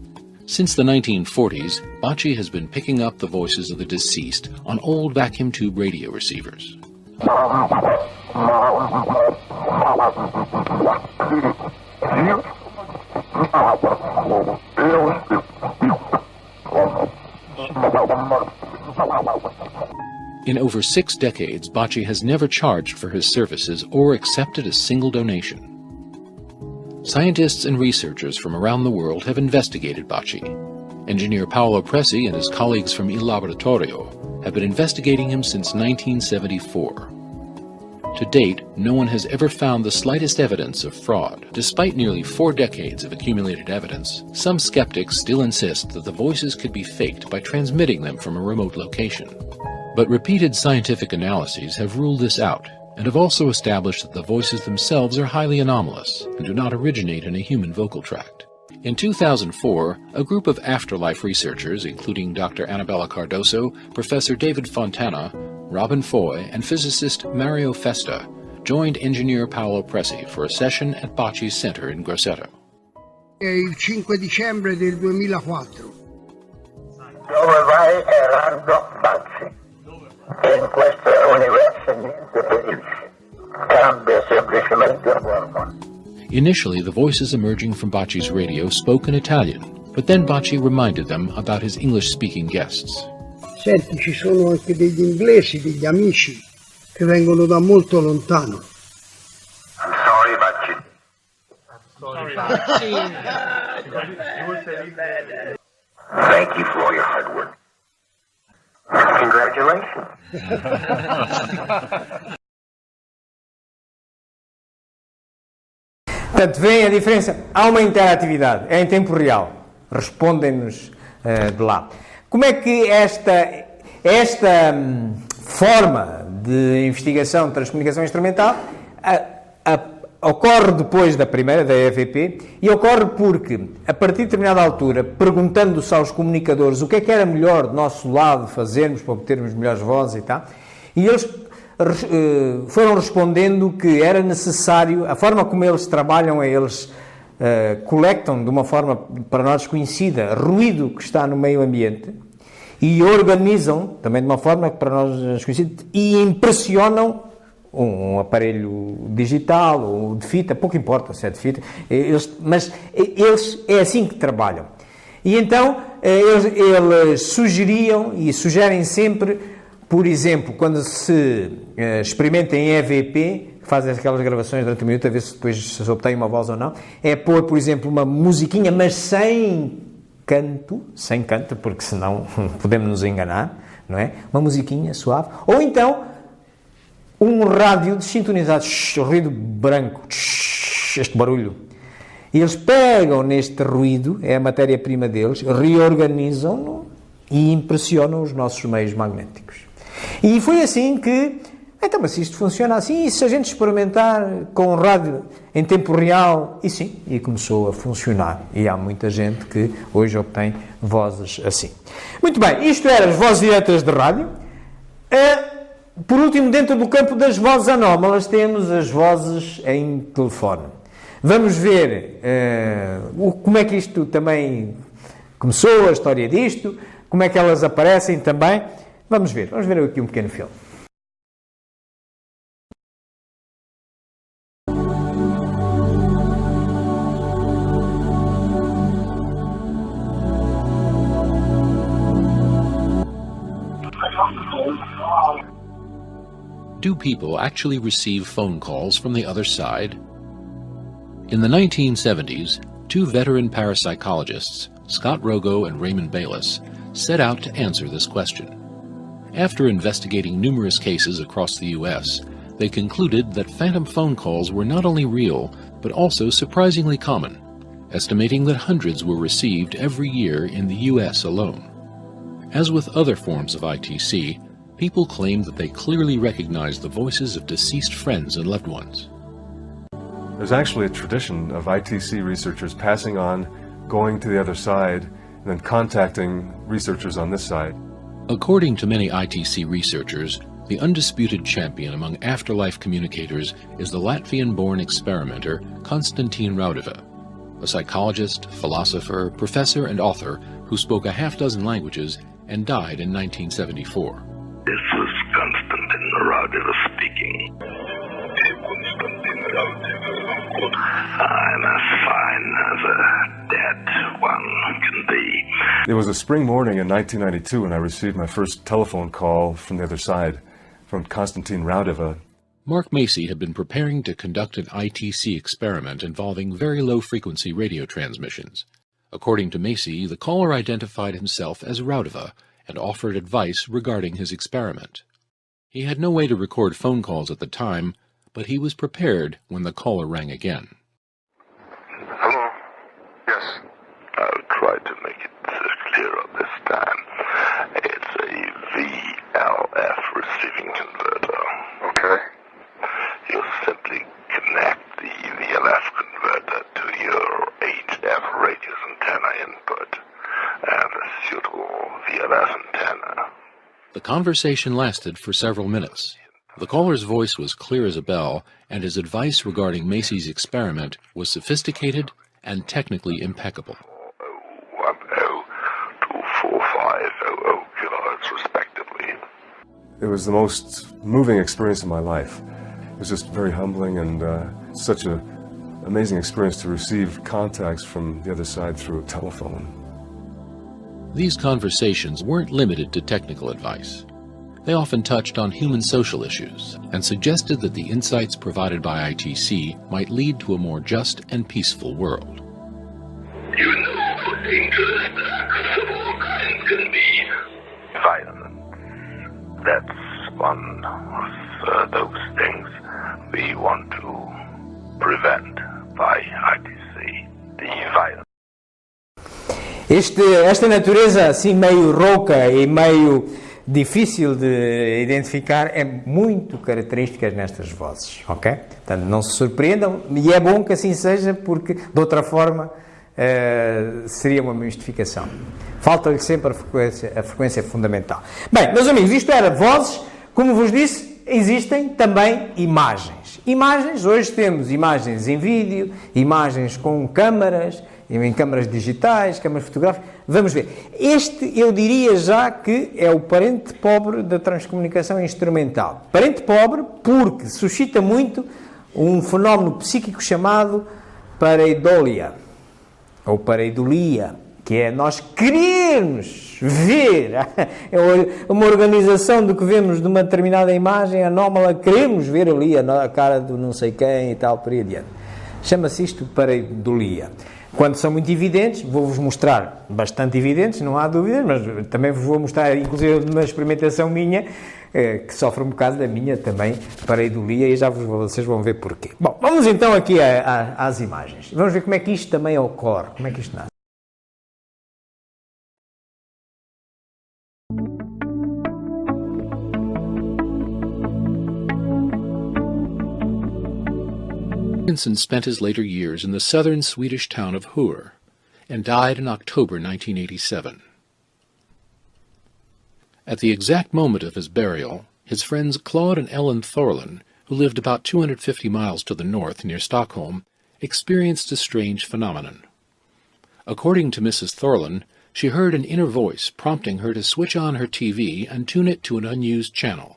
Since the 1940s, Bacci has been picking up the voices of the deceased on old vacuum tube radio receivers. In over 6 decades, Bacci has never charged for his services or accepted a single donation. Scientists and researchers from around the world have investigated Bacci. Engineer Paolo Presi and his colleagues from Il Laboratorio have been investigating him since 1974. To date, no one has ever found the slightest evidence of fraud. Despite nearly 4 decades of accumulated evidence, some skeptics still insist that the voices could be faked by transmitting them from a remote location. But repeated scientific analyses have ruled this out, and have also established that the voices themselves are highly anomalous and do not originate in a human vocal tract. In 2004, a group of afterlife researchers, including Dr. Annabella Cardoso, Professor David Fontana, Robin Foy, and physicist Mario Festa, joined engineer Paolo Presi for a session at Bacci's Center in Grosseto. Il 5 dicembre del 2004. Dove vai Erardo Bacci? In questo universo niente finisce. Cambia semplicemente forma. Initially, the voices emerging from Bacci's radio spoke in Italian, but then Bacci reminded them about his English-speaking guests. Senti, ci sono anche degli inglesi, degli amici, che vengono da molto lontano. I'm sorry, Bacci. Thank you for all your hard work. Congratulations. Portanto, vem a diferença. Há uma interatividade, é em tempo real. Respondem-nos de lá. Como é que esta forma de investigação de transcomunicação instrumental ocorre depois da primeira, da EVP, e ocorre porque, a partir de determinada altura, perguntando-se aos comunicadores o que era melhor do nosso lado fazermos para obtermos melhores vozes e tal, e eles foram respondendo que era necessário, a forma como eles trabalham é eles colectam de uma forma para nós desconhecida ruído que está no meio ambiente e organizam também de uma forma para nós desconhecida e impressionam um aparelho digital ou de fita, pouco importa se é de fita, mas eles é assim que trabalham. E então eles sugeriam e sugerem sempre, por exemplo, quando se experimenta em EVP, fazem aquelas gravações durante um minuto a ver se depois se obtém uma voz ou não, é pôr, por exemplo, uma musiquinha, mas sem canto, porque senão podemos nos enganar, não é? Uma musiquinha suave, ou então um rádio desintonizado, ruído branco, este barulho. E eles pegam neste ruído, é a matéria-prima deles, reorganizam-no e impressionam os nossos meios magnéticos. E foi assim que, então, mas se isto funciona assim, e se a gente experimentar com o rádio em tempo real, e sim, e começou a funcionar. E há muita gente que hoje obtém vozes assim. Muito bem, isto eram as vozes diretas de rádio. Por último, dentro do campo das vozes anómalas, temos as vozes em telefone. Vamos ver como é que isto também começou, a história disto, como é que elas aparecem também. Vamos ver aqui um pequeno filme. Do people actually receive phone calls from the other side? In the 1970s, 2 veteran parapsychologists, Scott Rogo and Raymond Bayless, set out to answer this question. After investigating numerous cases across the U.S., they concluded that phantom phone calls were not only real, but also surprisingly common, estimating that hundreds were received every year in the U.S. alone. As with other forms of ITC, people claim that they clearly recognize the voices of deceased friends and loved ones. There's actually a tradition of ITC researchers passing on, going to the other side, and then contacting researchers on this side. According to many ITC researchers, the undisputed champion among afterlife communicators is the Latvian-born experimenter Konstantin Raudava, a psychologist, philosopher, professor, and author who spoke a half-dozen languages and died in 1974. This is Konstantin Raudava speaking. I'm as fine as a dead one can be. It was a spring morning in 1992 when I received my first telephone call from the other side, from Konstantin Raudava. Mark Macy had been preparing to conduct an ITC experiment involving very low-frequency radio transmissions. According to Macy, the caller identified himself as Raudava and offered advice regarding his experiment. He had no way to record phone calls at the time, but he was prepared when the caller rang again. Hello? Yes. I'll try to make it clearer this time. It's a VLF receiving converter. Okay. You simply connect the VLF converter to your HF radius antenna input and a suitable VLF antenna. The conversation lasted for several minutes. The caller's voice was clear as a bell, and his advice regarding Macy's experiment was sophisticated and technically impeccable. 24500 kilohertz respectively. It was the most moving experience of my life. It was just very humbling and such an amazing experience to receive contacts from the other side through a telephone. These conversations weren't limited to technical advice. They often touched on human social issues and suggested that the insights provided by ITC might lead to a more just and peaceful world. You know, dangerous acts of all kinds can be violent. That's one of those things we want to prevent by ITC, the violence. Esta natureza assim meio rouca e meio difícil de identificar é muito característica nestas vozes, ok? Portanto, não se surpreendam, e é bom que assim seja, porque de outra forma seria uma mistificação. Falta-lhe sempre a frequência fundamental. Bem, meus amigos, isto era vozes. Como vos disse, existem também imagens. Imagens, hoje temos imagens em vídeo, imagens com câmaras, em câmaras digitais, câmaras fotográficas. Vamos ver. Este, eu diria já que é o parente pobre da transcomunicação instrumental. Parente pobre porque suscita muito um fenómeno psíquico chamado pareidolia, ou pareidolia, que é nós querermos ver, é uma organização do que vemos de uma determinada imagem anómala, queremos ver ali a cara do não sei quem e tal, por aí adiante. Chama-se isto pareidolia. Quando são muito evidentes, vou-vos mostrar bastante evidentes, não há dúvidas, mas também vos vou mostrar, inclusive, uma experimentação minha, que sofre um bocado da minha também pareidolia, e já vocês vão ver porquê. Bom, vamos então aqui às imagens. Vamos ver como é que isto também ocorre, como é que isto nasce. Jorgensen spent his later years in the southern Swedish town of Hur and died in October 1987. At the exact moment of his burial, his friends Claude and Ellen Thorlin, who lived about 250 miles to the north near Stockholm, experienced a strange phenomenon. According to Mrs. Thorlin, she heard an inner voice prompting her to switch on her TV and tune it to an unused channel.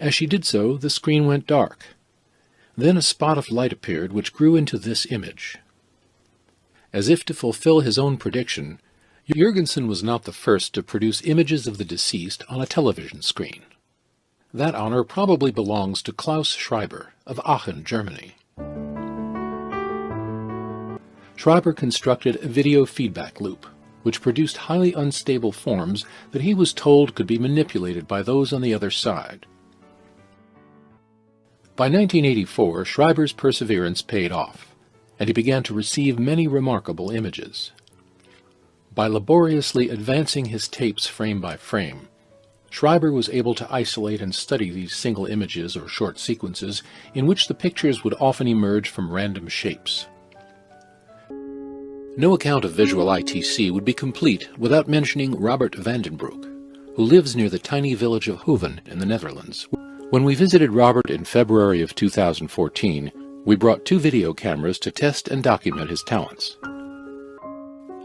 As she did so, the screen went dark. Then a spot of light appeared which grew into this image. As if to fulfill his own prediction, Jorgensen was not the first to produce images of the deceased on a television screen. That honor probably belongs to Klaus Schreiber of Aachen, Germany. Schreiber constructed a video feedback loop, which produced highly unstable forms that he was told could be manipulated by those on the other side. By 1984, Schreiber's perseverance paid off, and he began to receive many remarkable images. By laboriously advancing his tapes frame by frame, Schreiber was able to isolate and study these single images or short sequences in which the pictures would often emerge from random shapes. No account of visual ITC would be complete without mentioning Robert Vandenbroek, who lives near the tiny village of Hoeven in the Netherlands. When we visited Robert in February of 2014, we brought 2 video cameras to test and document his talents.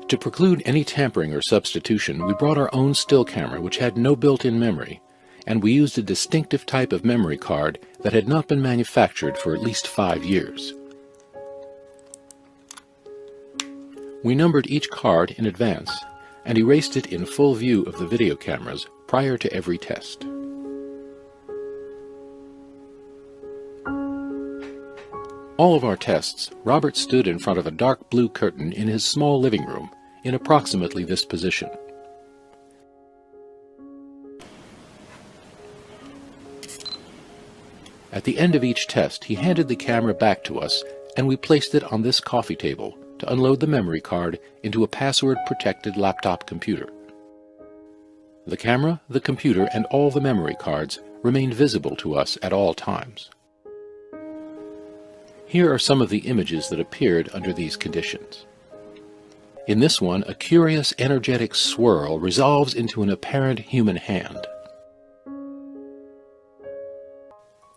To preclude any tampering or substitution, we brought our own still camera which had no built-in memory, and we used a distinctive type of memory card that had not been manufactured for at least 5 years. We numbered each card in advance and erased it in full view of the video cameras prior to every test. All of our tests, Robert stood in front of a dark blue curtain in his small living room, in approximately this position. At the end of each test, he handed the camera back to us, and we placed it on this coffee table to unload the memory card into a password-protected laptop computer. The camera, the computer, and all the memory cards remained visible to us at all times. Here are some of the images that appeared under these conditions. In this one, a curious energetic swirl resolves into an apparent human hand.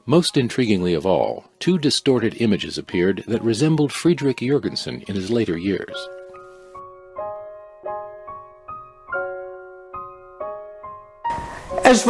Most intriguingly of all, two distorted images appeared that resembled Friedrich Jürgensen in his later years. As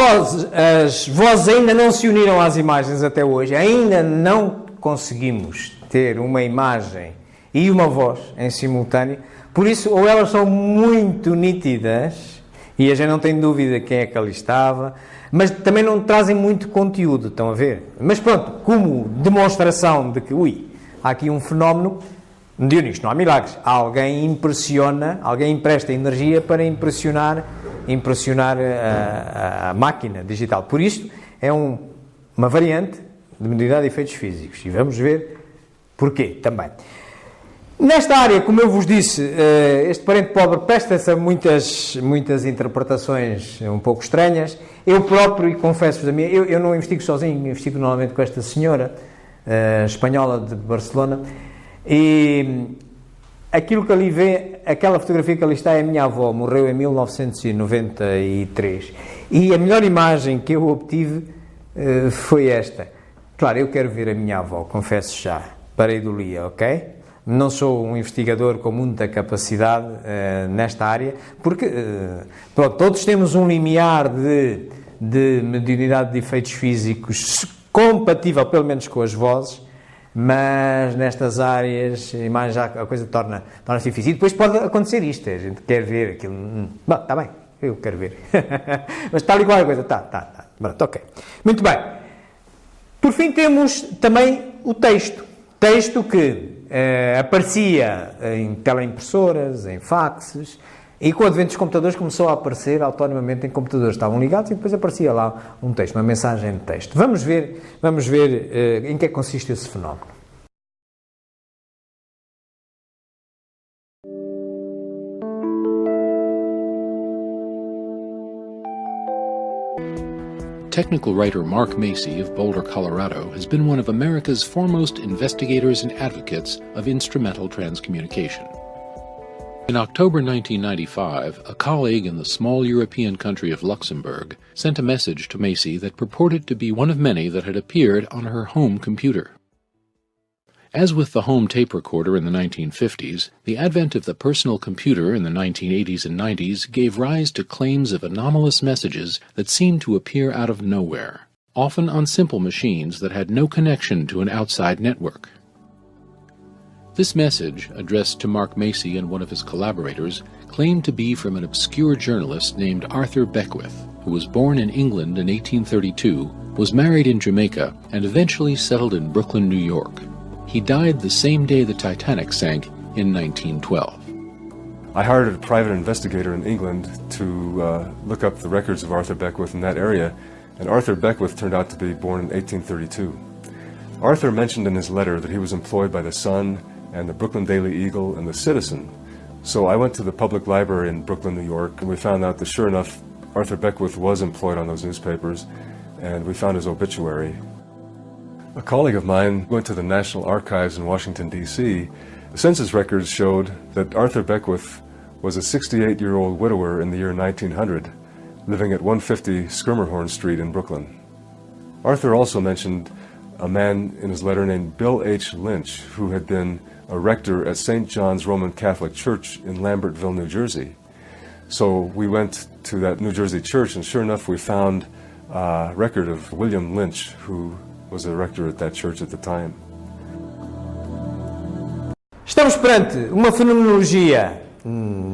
vozes ainda não se uniram às imagens até hoje. Ainda não conseguimos ter uma imagem e uma voz em simultâneo. Por isso, ou elas são muito nítidas, e a gente não tem dúvida quem é que ali estava, mas também não trazem muito conteúdo, estão a ver? Mas pronto, como demonstração de que, há aqui um fenómeno, nisto não há milagres. Alguém impressiona, alguém empresta energia para impressionar a máquina digital. Por isso, é uma variante de mediunidade de efeitos físicos. E vamos ver porquê também. Nesta área, como eu vos disse, este parente pobre presta-se a muitas interpretações um pouco estranhas. Eu próprio, e confesso-vos a mim, eu não investigo sozinho, investigo normalmente com esta senhora espanhola de Barcelona, e aquilo que ali vê, aquela fotografia que ali está, é a minha avó, morreu em 1993. E a melhor imagem que eu obtive foi esta. Claro, eu quero ver a minha avó, confesso já, pareidolia, ok? Não sou um investigador com muita capacidade nesta área, porque pronto, todos temos um limiar de mediunidade de efeitos físicos compatível, pelo menos com as vozes, mas nestas áreas a coisa torna-se difícil. E depois pode acontecer isto, a gente quer ver aquilo. Bom, está bem, eu quero ver. Mas está ali qualquer coisa, está. Pronto, ok. Muito bem. Por fim temos também o texto. Texto que aparecia em teleimpressoras, em faxes, e com o advento dos computadores começou a aparecer autonomamente em computadores. Estavam ligados e depois aparecia lá um texto, uma mensagem de texto. Vamos ver em que é que consiste esse fenómeno. Technical writer Mark Macy of Boulder, Colorado, has been one of America's foremost investigators and advocates of instrumental transcommunication. In October 1995, a colleague in the small European country of Luxembourg sent a message to Macy that purported to be one of many that had appeared on her home computer. As with the home tape recorder in the 1950s, the advent of the personal computer in the 1980s and 90s gave rise to claims of anomalous messages that seemed to appear out of nowhere, often on simple machines that had no connection to an outside network. This message, addressed to Mark Macy and one of his collaborators, claimed to be from an obscure journalist named Arthur Beckwith, who was born in England in 1832, was married in Jamaica, and eventually settled in Brooklyn, New York. He died the same day the Titanic sank in 1912. I hired a private investigator in England to look up the records of Arthur Beckwith in that area, and Arthur Beckwith turned out to be born in 1832. Arthur mentioned in his letter that he was employed by the Sun and the Brooklyn Daily Eagle and the Citizen. So I went to the public library in Brooklyn, New York, and we found out that sure enough, Arthur Beckwith was employed on those newspapers, and we found his obituary. A colleague of mine went to the National Archives in Washington, D.C. The census records showed that Arthur Beckwith was a 68-year-old widower in the year 1900, living at 150 Schermerhorn Street in Brooklyn. Arthur also mentioned a man in his letter named Bill H. Lynch, who had been a rector at St. John's Roman Catholic Church in Lambertville, New Jersey. So we went to that New Jersey church, and sure enough we found a record of William Lynch, who was a rector at that church at the time. Estamos perante uma fenomenologia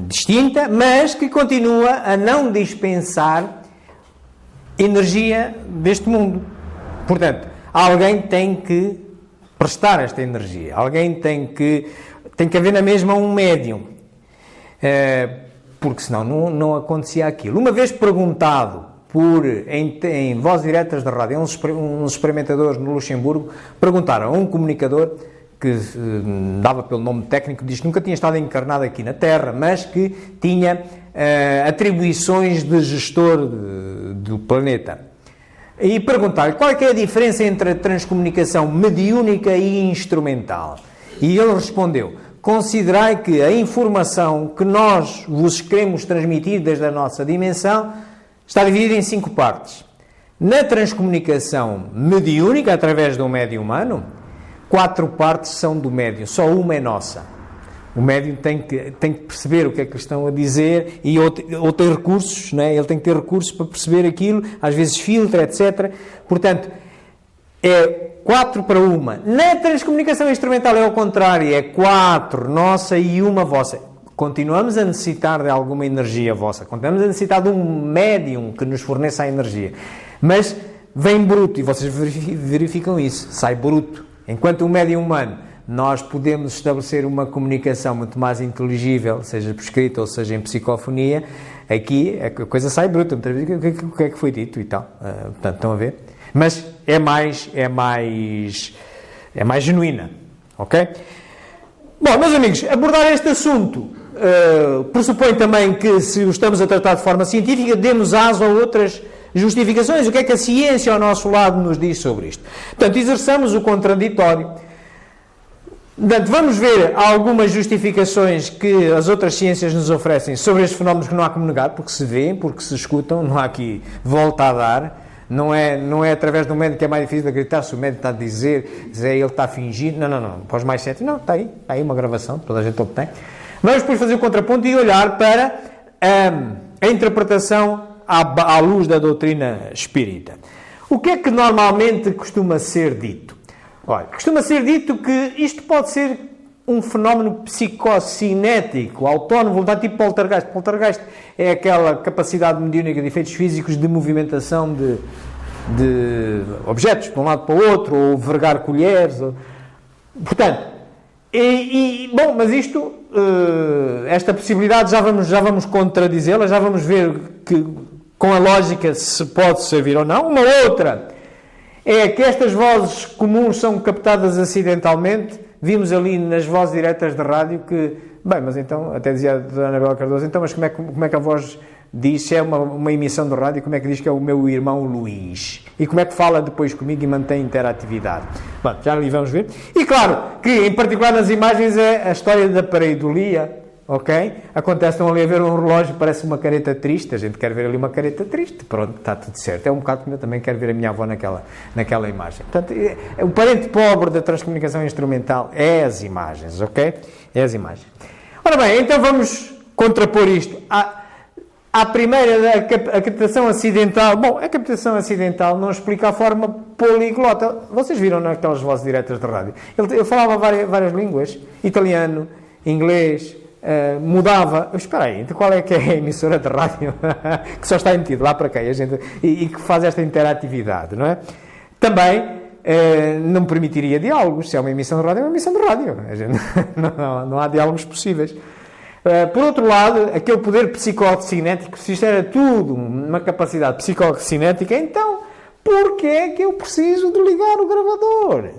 distinta, mas que continua a não dispensar energia deste mundo. Portanto, alguém tem que prestar esta energia, alguém tem que haver na mesma um médium, porque senão não acontecia aquilo. Uma vez perguntado em vozes diretas da rádio. Uns experimentadores no Luxemburgo perguntaram a um comunicador que dava pelo nome técnico, diz que nunca tinha estado encarnado aqui na Terra, mas que tinha atribuições de gestor do planeta. E perguntaram qual é que é a diferença entre a transcomunicação mediúnica e instrumental. E ele respondeu: considerai que a informação que nós vos queremos transmitir desde a nossa dimensão está dividida em 5 partes. Na transcomunicação mediúnica, através de um médium humano, 4 partes são do médium, só uma é nossa. O médium tem que perceber o que é que estão a dizer ou tem recursos, não é? Ele tem que ter recursos para perceber aquilo, às vezes filtra, etc. Portanto, é 4 para uma. Na transcomunicação instrumental é ao contrário, é 4 nossa e uma vossa. Continuamos a necessitar de alguma energia vossa, continuamos a necessitar de um médium que nos forneça a energia. Mas vem bruto, e vocês verificam isso, sai bruto. Enquanto um médium humano, nós podemos estabelecer uma comunicação muito mais inteligível, seja por escrito ou seja em psicofonia, aqui a coisa sai bruta. Muitas vezes, o que é que foi dito e tal. Portanto, estão a ver? Mas é mais genuína, ok? Bom, meus amigos, abordar este assunto pressupõe também que, se o estamos a tratar de forma científica, demos aso a outras justificações. O que é que a ciência ao nosso lado nos diz sobre isto? Portanto, exerçamos o contraditório. Portanto, vamos ver algumas justificações que as outras ciências nos oferecem sobre estes fenómenos que não há como negar, porque se vêem, porque se escutam, não há aqui volta a dar. Não é através do médico que é mais difícil de acreditar, se o médico está a dizer, se ele está a fingir. Não. Para os mais céticos, não, está aí uma gravação, toda a gente obtém. Vamos depois fazer o contraponto e olhar para a interpretação à luz da doutrina espírita. O que é que normalmente costuma ser dito? Olha, costuma ser dito que isto pode ser um fenómeno psicocinético, autónomo, voluntário, tipo poltergeist. Poltergeist é aquela capacidade mediúnica de efeitos físicos de movimentação de objetos de um lado para o outro, ou vergar colheres. Portanto, bom, mas isto, esta possibilidade já vamos contradizê-la, já vamos ver que com a lógica se pode servir ou não. Uma outra é que estas vozes comuns são captadas acidentalmente. Vimos ali nas vozes diretas de rádio que, bem, mas então, até dizia a Dona Anabela Cardoso, então, mas como é que a voz diz, se é uma emissão de rádio, como é que diz que é o meu irmão Luís? E como é que fala depois comigo e mantém interatividade? Bom, já ali vamos ver. E claro, que em particular nas imagens é a história da pareidolia, ok? Acontece, estão ali a ver um relógio, parece uma careta triste, a gente quer ver ali uma careta triste, pronto, está tudo certo. É um bocado como eu também quero ver a minha avó naquela imagem. Portanto, o parente pobre da transcomunicação instrumental é as imagens, ok? É as imagens. Ora bem, então vamos contrapor isto. À primeira, a captação acidental. Bom, a captação acidental não explica a forma poliglota. Vocês viram naquelas vozes diretas de rádio? Ele falava várias línguas, italiano, inglês, mudava. Espera aí, então qual é que é a emissora de rádio que só está emitido lá para cá e que faz esta interatividade, não é? Também não permitiria diálogos. Se é uma emissão de rádio, é uma emissão de rádio. Não há diálogos possíveis. Por outro lado, aquele poder psicocinético, se isto era tudo uma capacidade psicocinética, então porquê é que eu preciso de ligar o gravador?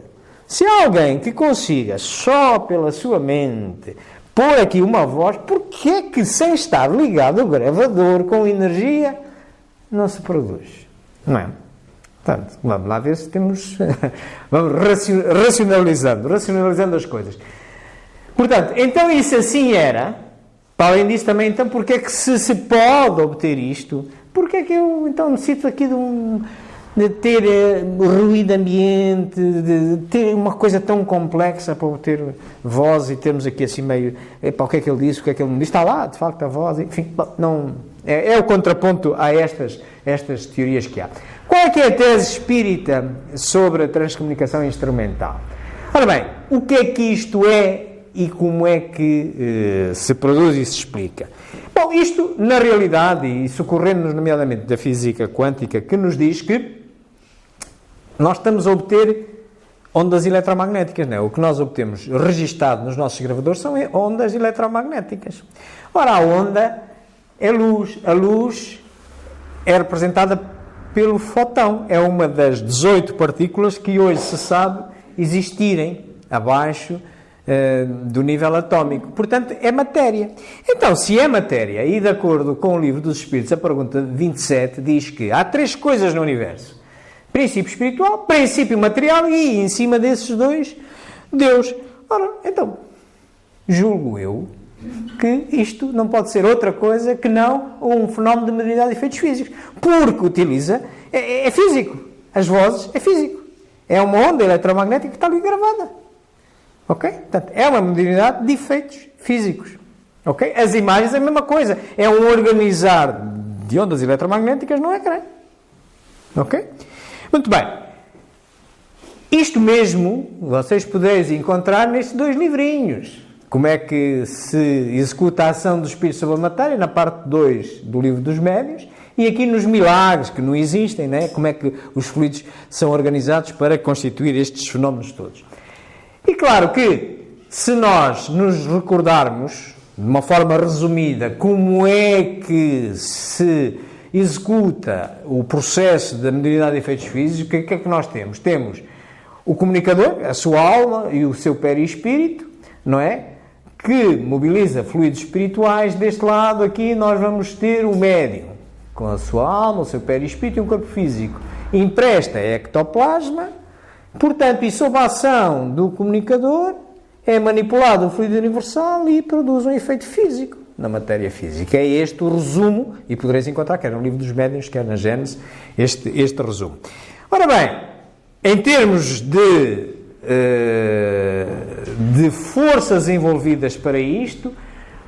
Se há alguém que consiga, só pela sua mente, pôr aqui uma voz, porquê é que, sem estar ligado o gravador com energia, não se produz? Não é? Portanto, vamos lá ver se temos... vamos racionalizando as coisas. Portanto, então isso assim era. Para além disso também, então, porque é que se pode obter isto? Porque é que eu, então, necessito aqui de ter ruído ambiente, de ter uma coisa tão complexa para obter voz e termos aqui assim meio... Epá, o que é que ele disse, o que é que ele me disse? Está lá, de facto, a voz, enfim, não... É o contraponto a estas teorias que há. Qual é que é a tese espírita sobre a transcomunicação instrumental? Ora bem, o que é que isto é e como é que se produz e se explica? Bom, isto, na realidade, e socorrendo-nos nomeadamente da física quântica, que nos diz que nós estamos a obter ondas eletromagnéticas, não é? O que nós obtemos registado nos nossos gravadores são ondas eletromagnéticas. Ora, a onda é luz. A luz é representada pelo fóton. É uma das 18 partículas que hoje se sabe existirem abaixo do nível atómico. Portanto, é matéria. Então, se é matéria, e de acordo com o Livro dos Espíritos, a pergunta 27 diz que há 3 coisas no universo: princípio espiritual, princípio material e, em cima desses 2, Deus. Ora, então, julgo eu que isto não pode ser outra coisa que não um fenómeno de mediunidade de efeitos físicos, porque utiliza, é físico, as vozes é físico, é uma onda eletromagnética que está ali gravada, ok? Portanto, é uma mediunidade de efeitos físicos, ok? As imagens é a mesma coisa, é um organizar de ondas eletromagnéticas no ecrã, ok? Muito bem, isto mesmo vocês podeis encontrar nestes 2 livrinhos. Como é que se executa a ação do Espírito sobre a matéria, na parte 2 do Livro dos Médiuns, e aqui nos milagres, que não existem, né? Como é que os fluidos são organizados para constituir estes fenómenos todos. E claro que, se nós nos recordarmos, de uma forma resumida, como é que se executa o processo da mediunidade de efeitos físicos, o que é que nós temos? Temos o comunicador, a sua alma e o seu perispírito, não é? Que mobiliza fluidos espirituais. Deste lado aqui nós vamos ter o médium, com a sua alma, o seu perispírito e um corpo físico. Empresta ectoplasma, portanto, e sob a ação do comunicador, é manipulado o fluido universal e produz um efeito físico na matéria física. É este o resumo, e podereis encontrar, quer no Livro dos Médiuns, quer na Gênese, este resumo. Ora bem, em termos de forças envolvidas para isto,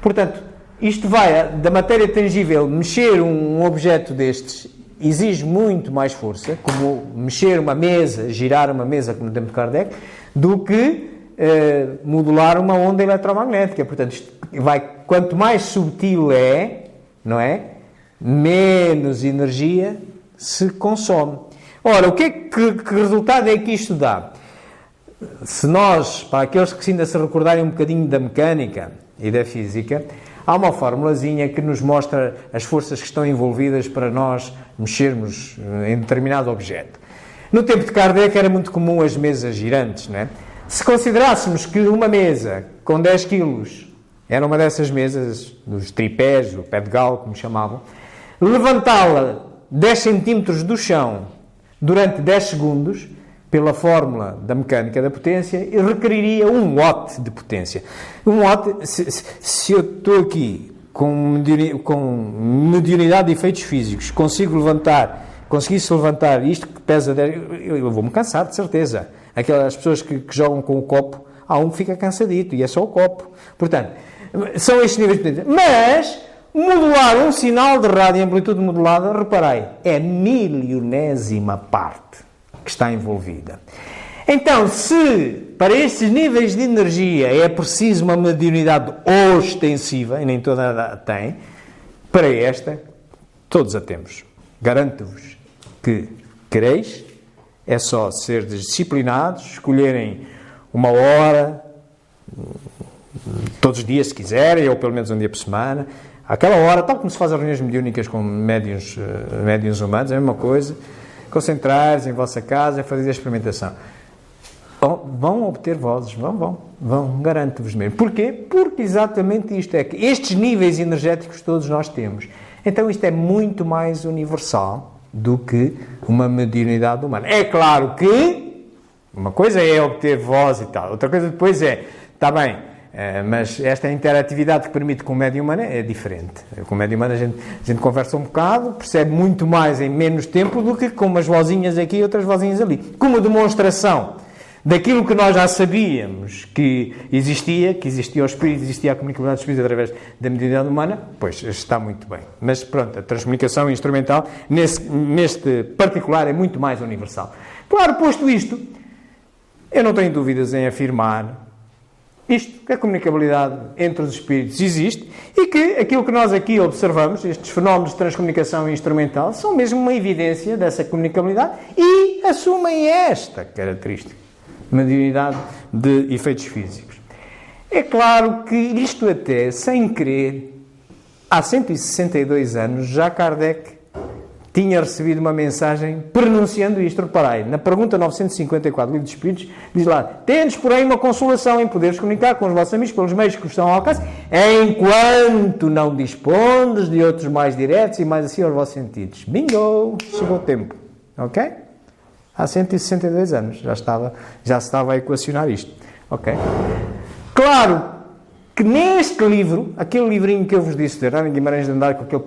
portanto, isto vai da matéria tangível. Mexer um objeto destes exige muito mais força, como mexer uma mesa, girar uma mesa, como no tempo de Kardec, do que modular uma onda eletromagnética. Portanto, isto vai, quanto mais subtil é, não é? Menos energia se consome. Ora, que resultado é que isto dá? Se nós, para aqueles que ainda se recordarem um bocadinho da mecânica e da física, há uma formulazinha que nos mostra as forças que estão envolvidas para nós mexermos em determinado objeto. No tempo de Kardec era muito comum as mesas girantes, não é? Se considerássemos que uma mesa com 10 quilos era uma dessas mesas, dos tripés, o pé de galo, como chamavam, levantá-la 10 centímetros do chão durante 10 segundos, pela fórmula da mecânica da potência, requeriria 1 watt de potência. 1 watt, se eu estou aqui com mediunidade de efeitos físicos, conseguisse levantar isto que pesa 10, eu vou-me cansar, de certeza. Aquelas pessoas que jogam com o copo, há um que fica cansadito, e é só o copo. Portanto, são estes níveis de potência. Mas, modular um sinal de rádio em amplitude modulada, reparei, é 1000ª parte que está envolvida. Então, se para estes níveis de energia é preciso uma mediunidade ostensiva, e nem toda a tem, para esta, todos a temos. Garanto-vos que quereis, é só ser disciplinados, escolherem uma hora, todos os dias se quiserem, ou pelo menos um dia por semana, aquela hora, tal como se faz as reuniões mediúnicas com médiuns humanos, é a mesma coisa, concentrar-se em vossa casa e fazer a experimentação. Vão obter vozes, vão, garanto-vos mesmo. Porquê? Porque exatamente isto é que estes níveis energéticos todos nós temos. Então isto é muito mais universal do que uma mediunidade humana. É claro que uma coisa é obter voz e tal, outra coisa depois está bem, mas esta interatividade que permite com o médium humano é diferente. Com o médium humano a gente conversa um bocado, percebe muito mais em menos tempo do que com umas vozinhas aqui e outras vozinhas ali. Como demonstração daquilo que nós já sabíamos que existia o espírito, existia a comunicabilidade do espírito através da mediunidade humana, pois está muito bem. Mas pronto, a transcomunicação instrumental, neste particular, é muito mais universal. Claro, posto isto, eu não tenho dúvidas em afirmar isto, que a comunicabilidade entre os espíritos existe e que aquilo que nós aqui observamos, estes fenómenos de transcomunicação instrumental, são mesmo uma evidência dessa comunicabilidade e assumem esta característica, mediunidade de efeitos físicos. É claro que isto até, sem querer, há 162 anos, já Kardec tinha recebido uma mensagem pronunciando isto. Reparei, na pergunta 954 do Livro dos Espíritos, diz lá: tendes, porém, uma consolação em poderes comunicar com os vossos amigos pelos meios que vos estão ao alcance, enquanto não dispondes de outros mais diretos e mais assim aos vossos sentidos. Bingo! Chegou o tempo. Ok? Há 162 anos já se estava a equacionar isto. Ok? Claro que neste livro, aquele livrinho que eu vos disse, de Hernani Guimarães de Andrade, com aquele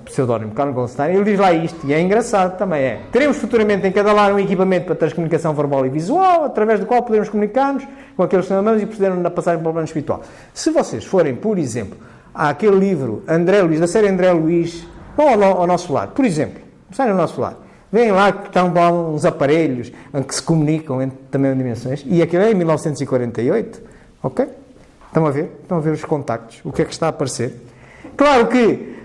pseudónimo Carl Goldstein, ele diz lá isto, e é engraçado também, teremos futuramente em cada lar um equipamento para transcomunicação verbal e visual, através do qual podemos comunicar-nos com aqueles que são amados e procederem na passagem para o plano espiritual. Se vocês forem, por exemplo, àquele livro André Luiz, da série André Luiz, vão ao nosso lar, por exemplo, saem ao nosso lar, veem lá que estão uns aparelhos que se comunicam entre também dimensões, e aquilo é em 1948, ok? Estão a ver os contactos, o que é que está a aparecer. Claro que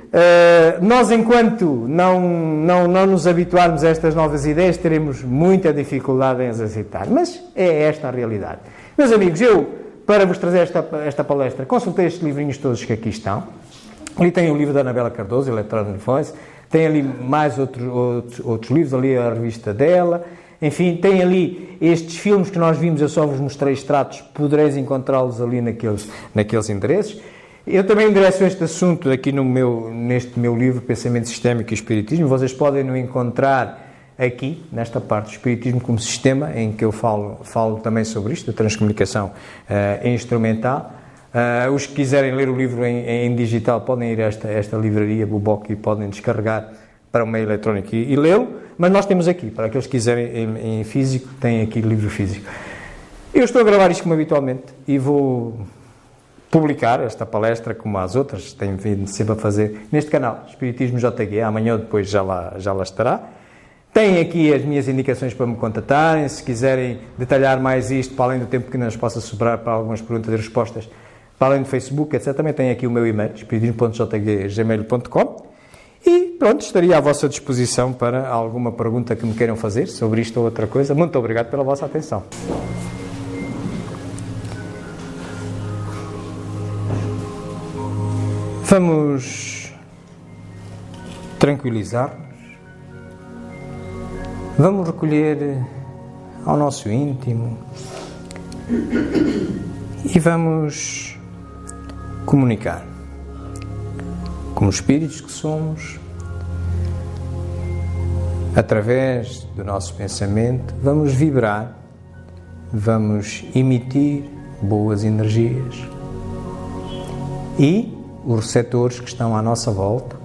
nós, enquanto não nos habituarmos a estas novas ideias, teremos muita dificuldade em as aceitar. Mas é esta a realidade. Meus amigos, eu, para vos trazer esta palestra, consultei estes livrinhos todos que aqui estão. Ali tem o livro da Anabela Cardoso, Electronic Voice. Tem ali mais outros livros, ali a revista dela. Enfim, tem ali estes filmes que nós vimos, eu só vos mostrei extratos, podereis encontrá-los ali naqueles endereços. Eu também endereço este assunto aqui neste meu livro, Pensamento Sistémico e Espiritismo. Vocês podem no encontrar aqui, nesta parte do Espiritismo como Sistema, em que eu falo também sobre isto, a transcomunicação instrumental. Os que quiserem ler o livro em digital podem ir a esta livraria, Buboc, e podem descarregar para o meio eletrónico e lê-lo. Mas nós temos aqui, para aqueles que quiserem em físico, tem aqui livro físico. Eu estou a gravar isto como habitualmente e vou publicar esta palestra, como as outras, tenho vindo sempre a fazer, neste canal, Espiritismo JG. Amanhã ou depois já lá estará. Tem aqui as minhas indicações para me contatarem, se quiserem detalhar mais isto, para além do tempo que nos possa sobrar para algumas perguntas e respostas, para além do Facebook, etc. Também tem aqui o meu e-mail, espiritismo.jg@gmail.com. E pronto, estaria à vossa disposição para alguma pergunta que me queiram fazer sobre isto ou outra coisa. Muito obrigado pela vossa atenção. Vamos tranquilizar-nos. Vamos recolher ao nosso íntimo e vamos comunicar. Como espíritos que somos, através do nosso pensamento, vamos vibrar, vamos emitir boas energias. E os receptores que estão à nossa volta,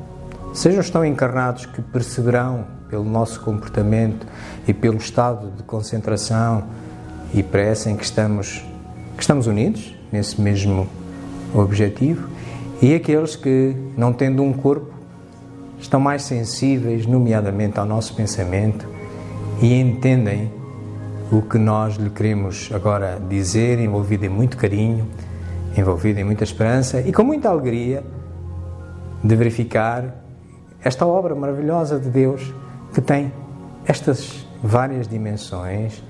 sejam estão encarnados, que perceberão pelo nosso comportamento e pelo estado de concentração e pressa em que estamos unidos nesse mesmo objetivo, e aqueles que, não tendo um corpo, estão mais sensíveis, nomeadamente ao nosso pensamento, e entendem o que nós lhe queremos agora dizer, envolvido em muito carinho, envolvido em muita esperança e com muita alegria de verificar esta obra maravilhosa de Deus, que tem estas várias dimensões,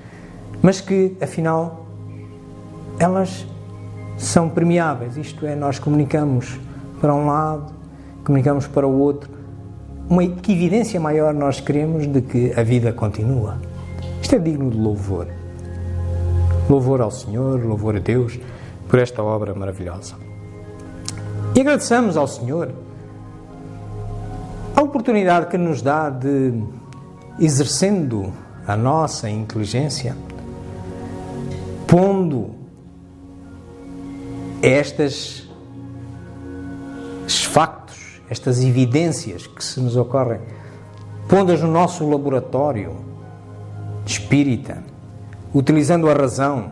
mas que, afinal, elas são permeáveis, isto é, nós comunicamos para um lado, comunicamos para o outro. Uma evidência maior nós queremos de que a vida continua. Isto é digno de louvor. Louvor ao Senhor, louvor a Deus por esta obra maravilhosa. E agradeçamos ao Senhor a oportunidade que nos dá de, exercendo a nossa inteligência, pondo estes factos, estas evidências que se nos ocorrem, pondo-as no nosso laboratório espírita, utilizando a razão,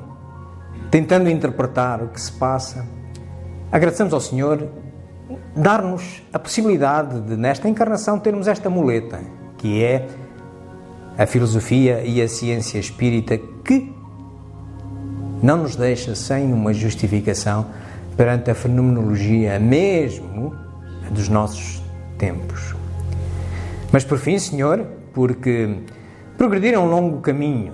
tentando interpretar o que se passa, agradecemos ao Senhor dar-nos a possibilidade de, nesta encarnação, termos esta muleta, que é a filosofia e a ciência espírita, que não nos deixa sem uma justificação perante a fenomenologia mesmo dos nossos tempos. Mas por fim, Senhor, porque progredir é um longo caminho,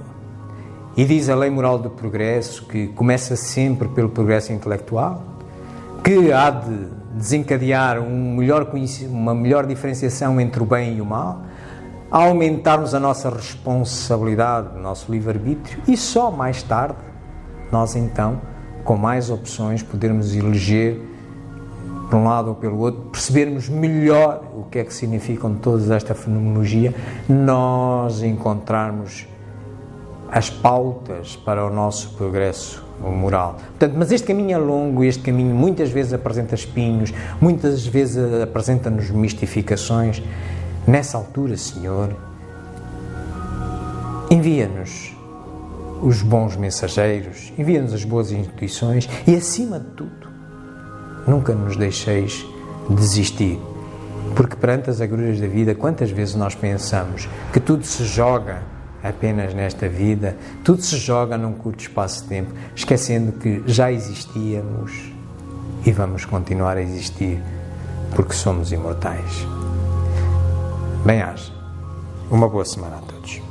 e diz a lei moral do progresso que começa sempre pelo progresso intelectual, que há de desencadear uma melhor diferenciação entre o bem e o mal, a aumentarmos a nossa responsabilidade, o nosso livre-arbítrio, e só mais tarde, nós então, com mais opções, podermos eleger por um lado ou pelo outro, percebermos melhor o que é que significam toda esta fenomenologia, nós encontrarmos as pautas para o nosso progresso moral. Portanto, mas este caminho é longo, este caminho muitas vezes apresenta espinhos, muitas vezes apresenta-nos mistificações. Nessa altura, Senhor, envia-nos os bons mensageiros, envia-nos as boas intuições e, acima de tudo, nunca nos deixeis desistir, porque perante as agruras da vida, quantas vezes nós pensamos que tudo se joga apenas nesta vida, tudo se joga num curto espaço de tempo, esquecendo que já existíamos e vamos continuar a existir, porque somos imortais. Bem-aja. Uma boa semana a todos.